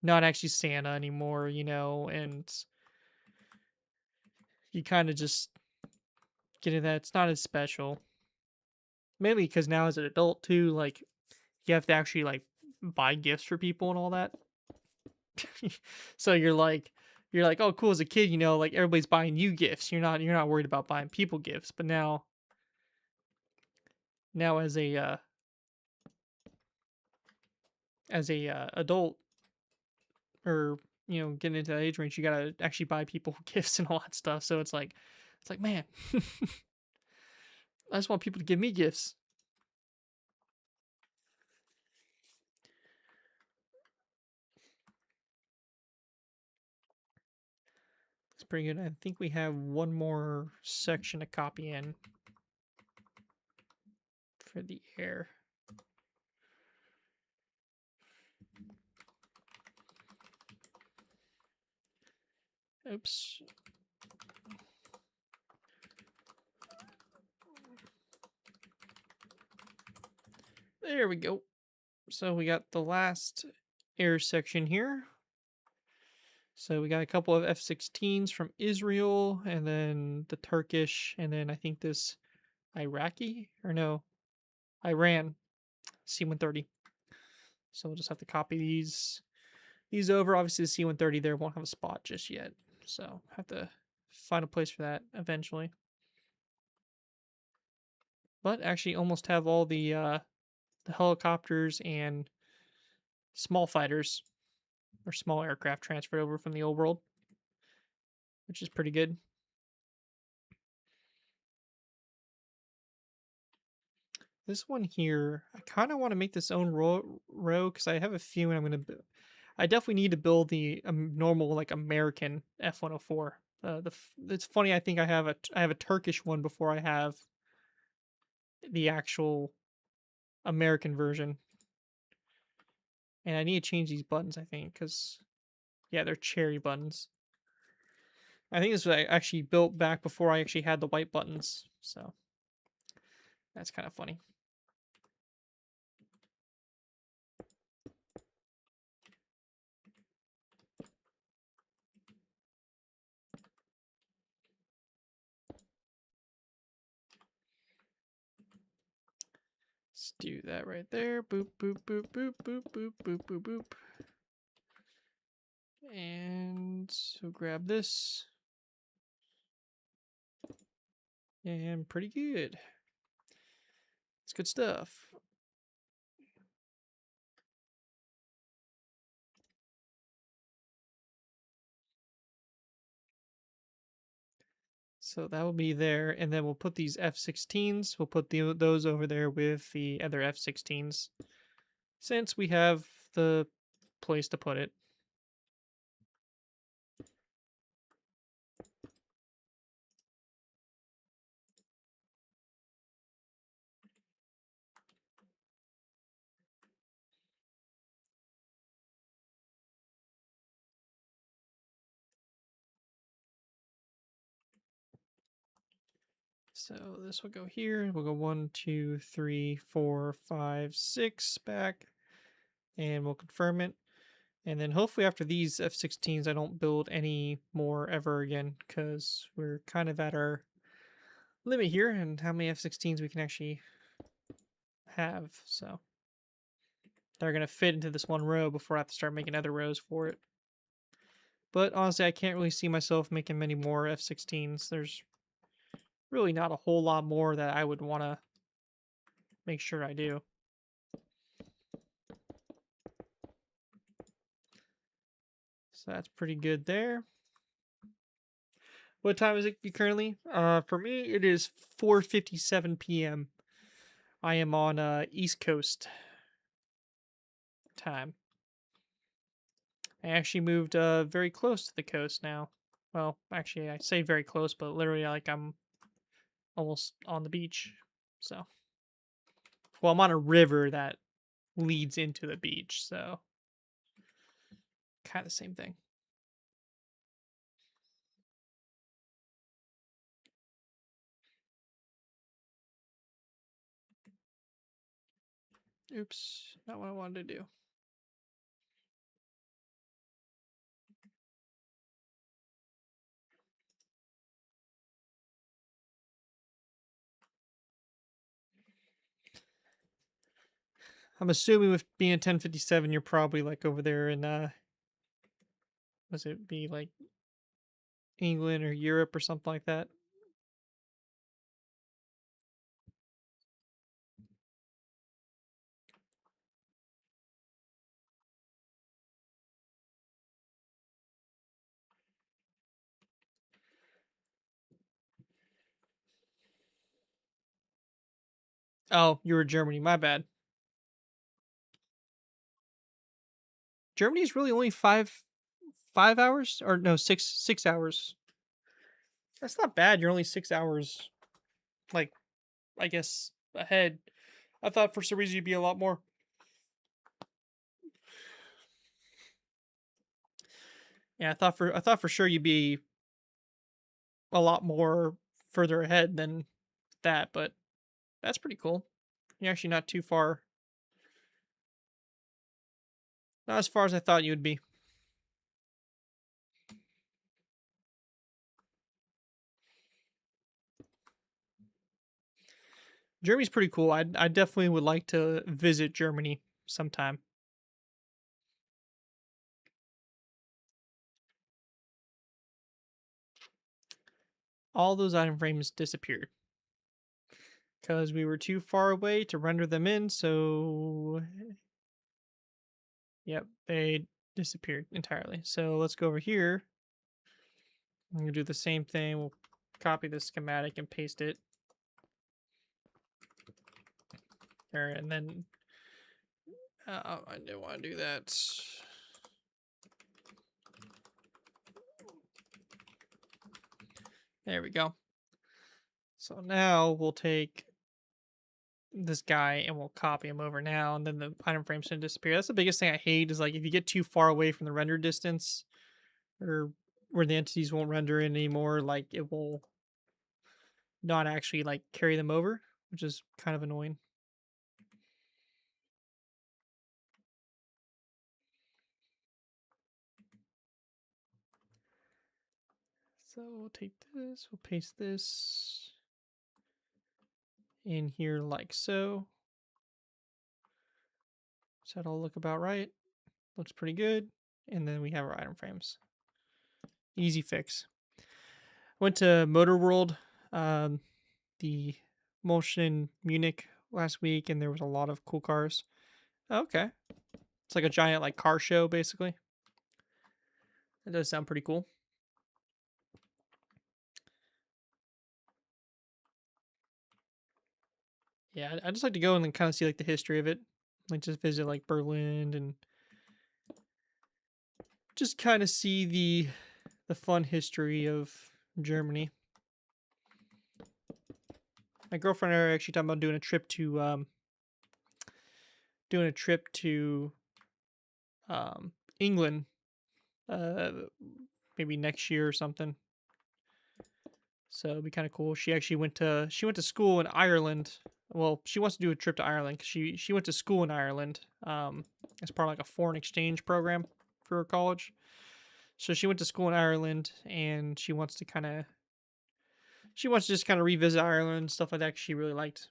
not actually Santa anymore, and you kind of just get into that. It's not as special. Mainly because now as an adult too, like you have to actually like buy gifts for people and all that. So you're like, oh cool, as a kid, like everybody's buying you gifts. You're not worried about buying people gifts. But now as a adult, or getting into that age range, you gotta actually buy people gifts and all that stuff. So it's like man, I just want people to give me gifts. It's pretty good. I think we have one more section to copy in for the air. Oops. There we go. So we got the last air section here. So we got a couple of F-16s from Israel, and then the Turkish, and then I think this Iraqi, or no, Iran C-130. So we'll just have to copy these over. Obviously the C-130 there won't have a spot just yet. So have to find a place for that eventually. But actually almost have all the helicopters and small fighters or small aircraft transferred over from the old world, which is pretty good. This one here, I kind of want to make this own row because I have a few, and I definitely need to build the normal like American F-104. It's funny. I think I have a Turkish one before I have the actual American version, and I need to change these buttons. I think because yeah, they're cherry buttons. I think this was actually built back before I actually had the white buttons, so that's kind of funny. Let's do that right there. Boop, boop, boop, boop, boop, boop, boop, boop, boop. And so grab this. And pretty good. It's good stuff. So that will be there. And then we'll put these F-16s. We'll put those over there with the other F-16s. since we have the place to put it. So this will go here. We'll go 1, 2, 3, 4, 5, 6 back, and we'll confirm it. And then hopefully after these F-16s, I don't build any more ever again, because we're kind of at our limit here and how many F-16s we can actually have. So they're going to fit into this one row before I have to start making other rows for it. But honestly, I can't really see myself making many more F-16s. There's really not a whole lot more that I would want to make sure I do. So that's pretty good there. What time is it currently? For me, it is 4:57 p.m. I am on East Coast time. I actually moved very close to the coast now. Well, actually, I say very close, but literally, like I'm almost on the beach. So, well, I'm on a river that leads into the beach, so kind of the same thing. Oops, not what I wanted to do. I'm assuming with being a 1057, you're probably like over there in was it be like England or Europe or something like that? Oh, you were Germany. My bad. Germany is really only 5 hours, or no, 6 hours. That's not bad. You're only 6 hours, like I guess, ahead. I thought for some reason you'd be a lot more. Yeah, I thought for sure you'd be a lot more further ahead than that, but that's pretty cool. You're actually not too far. Not as far as I thought you would be. Germany's pretty cool. I definitely would like to visit Germany sometime. All those item frames disappeared because we were too far away to render them in. So, yep, they disappeared entirely. So let's go over here. I'm gonna do the same thing. We'll copy the schematic and paste it there, and then I didn't want to do that. There we go. So now we'll take this guy and we'll copy him over now, and then the item frame should disappear. That's the biggest thing I hate is like if you get too far away from the render distance or where the entities won't render in anymore, like it will not actually like carry them over, which is kind of annoying. So we'll take this, we'll paste this in here like so. Does that all look about right? Looks pretty good. And then we have our item frames. Easy fix. Went to Motor World, um, the Motion Munich last week, and there was a lot of cool cars. Okay. It's like a giant like car show, basically. It does sound pretty cool. Yeah, I just like to go and then kind of see like the history of it. like just visit like Berlin and just kind of see the fun history of Germany. My girlfriend and I are actually talking about doing a trip to um England uh maybe next year or something. So it'd be kind of cool. She went to school in Ireland. Well, she wants to do a trip to Ireland 'cause she went to school in Ireland as part of like a foreign exchange program for her college. So she went to school in Ireland and she wants to just kind of revisit Ireland and stuff like that 'cause she really liked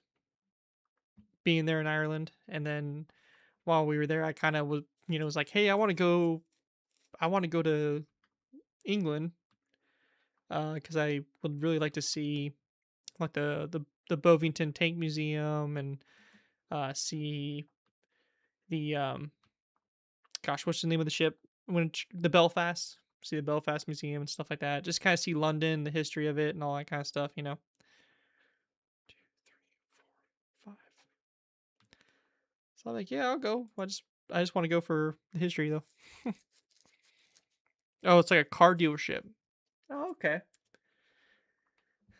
being there in Ireland. And then while we were there, I kind of was like, "Hey, I want to go to England cuz I would really like to see like the Bovington Tank Museum and see the gosh, what's the name of the ship? The Belfast, see the Belfast Museum and stuff like that. Just kind of see London, the history of it, and all that kind of stuff. 5. So I'm like, yeah, I'll go. I just want to go for the history though. Oh, it's like a car dealership. Oh, okay.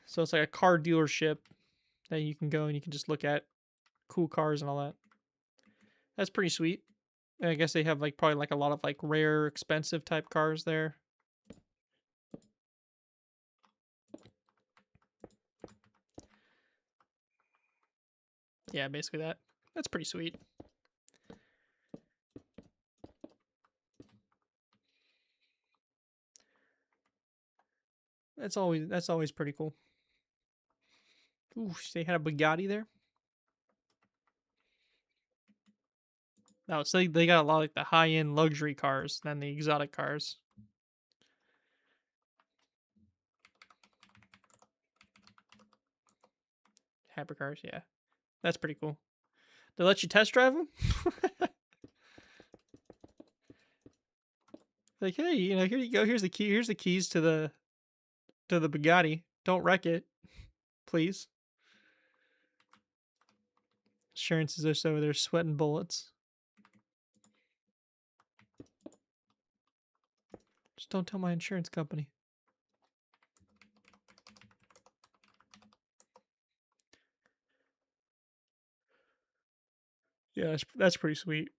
So it's like a car dealership that you can go and you can just look at cool cars and all that. That's pretty sweet. And I guess they have like probably like a lot of like rare, expensive type cars there. Yeah, basically that. That's pretty sweet. That's always pretty cool. Ooh, they had a Bugatti there. No, so they got a lot of like the high end luxury cars than the exotic cars. Hypercars, yeah, that's pretty cool. They let you test drive them. Like, hey, here you go. Here's the key. Here's the keys to the Bugatti. Don't wreck it, please. Insurance is just over there sweating bullets. Just don't tell my insurance company. Yeah, that's pretty sweet.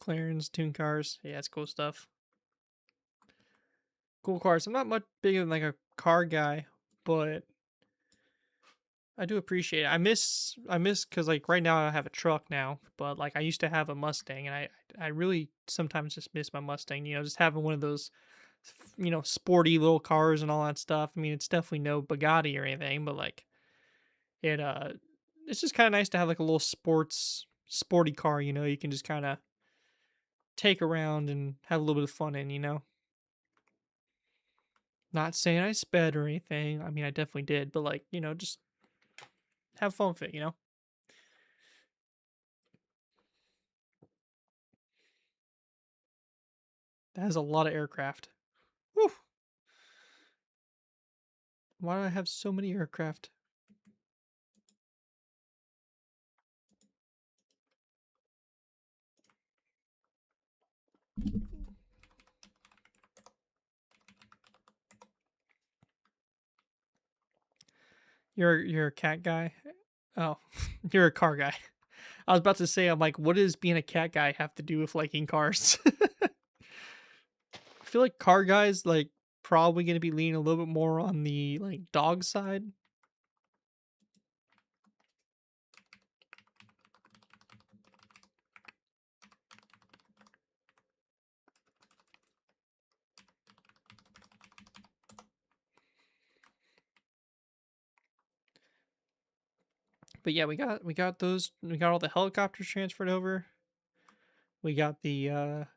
McLarens, tune cars. Yeah, it's cool stuff. Cool cars. I'm not much bigger than like a car guy, but I do appreciate it. I miss because like right now I have a truck now, but like I used to have a Mustang, and I really sometimes just miss my Mustang. Just having one of those, sporty little cars and all that stuff. I mean, it's definitely no Bugatti or anything, but like it it's just kind of nice to have like a little sporty car. You can just kind of take around and have a little bit of fun in. Not saying I sped or anything. I mean, I definitely did, but like just have fun with it. That has a lot of aircraft. Whew. Why do I have so many aircraft? You're a cat guy? Oh, you're a car guy. I was about to say, I'm like, what does being a cat guy have to do with liking cars? I feel like car guys like probably gonna be leaning a little bit more on the like dog side. But yeah, we got all the helicopters transferred over. We got the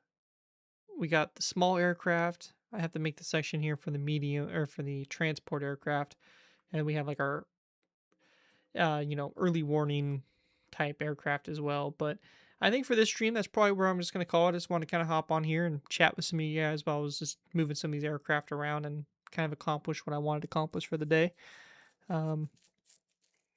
small aircraft. I have to make the section here for the medium or for the transport aircraft, and we have like our early warning type aircraft as well. But I think for this stream, that's probably where I'm just gonna call it. I just want to kind of hop on here and chat with some of you guys while I was just moving some of these aircraft around and kind of accomplish what I wanted to accomplish for the day. Um,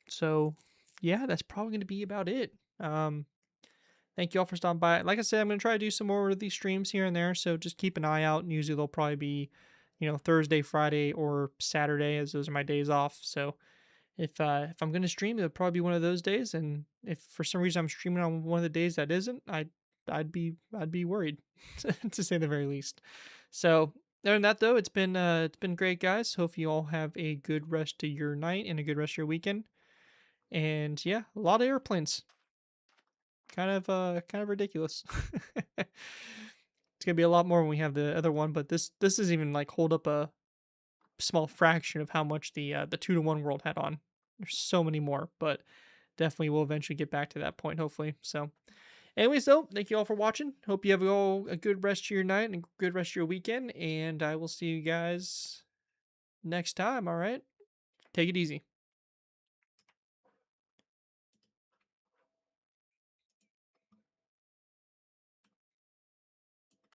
so yeah, that's probably going to be about it. Thank you all for stopping by. Like I said, I'm going to try to do some more of these streams here and there. So just keep an eye out. And usually they'll probably be, Thursday, Friday, or Saturday, as those are my days off. So if I'm going to stream, it'll probably be one of those days. And if for some reason I'm streaming on one of the days that isn't, I'd be worried, to say the very least. So other than that, though, it's been great, guys. Hope you all have a good rest of your night and a good rest of your weekend. And yeah, a lot of airplanes. Kind of ridiculous. It's gonna be a lot more when we have the other one, but this doesn't even like hold up a small fraction of how much the 2-to-1 world had on. There's so many more, but definitely will eventually get back to that point, hopefully. So anyways, though, thank you all for watching. Hope you have all a good rest of your night and a good rest of your weekend, and I will see you guys next time. All right, take it easy.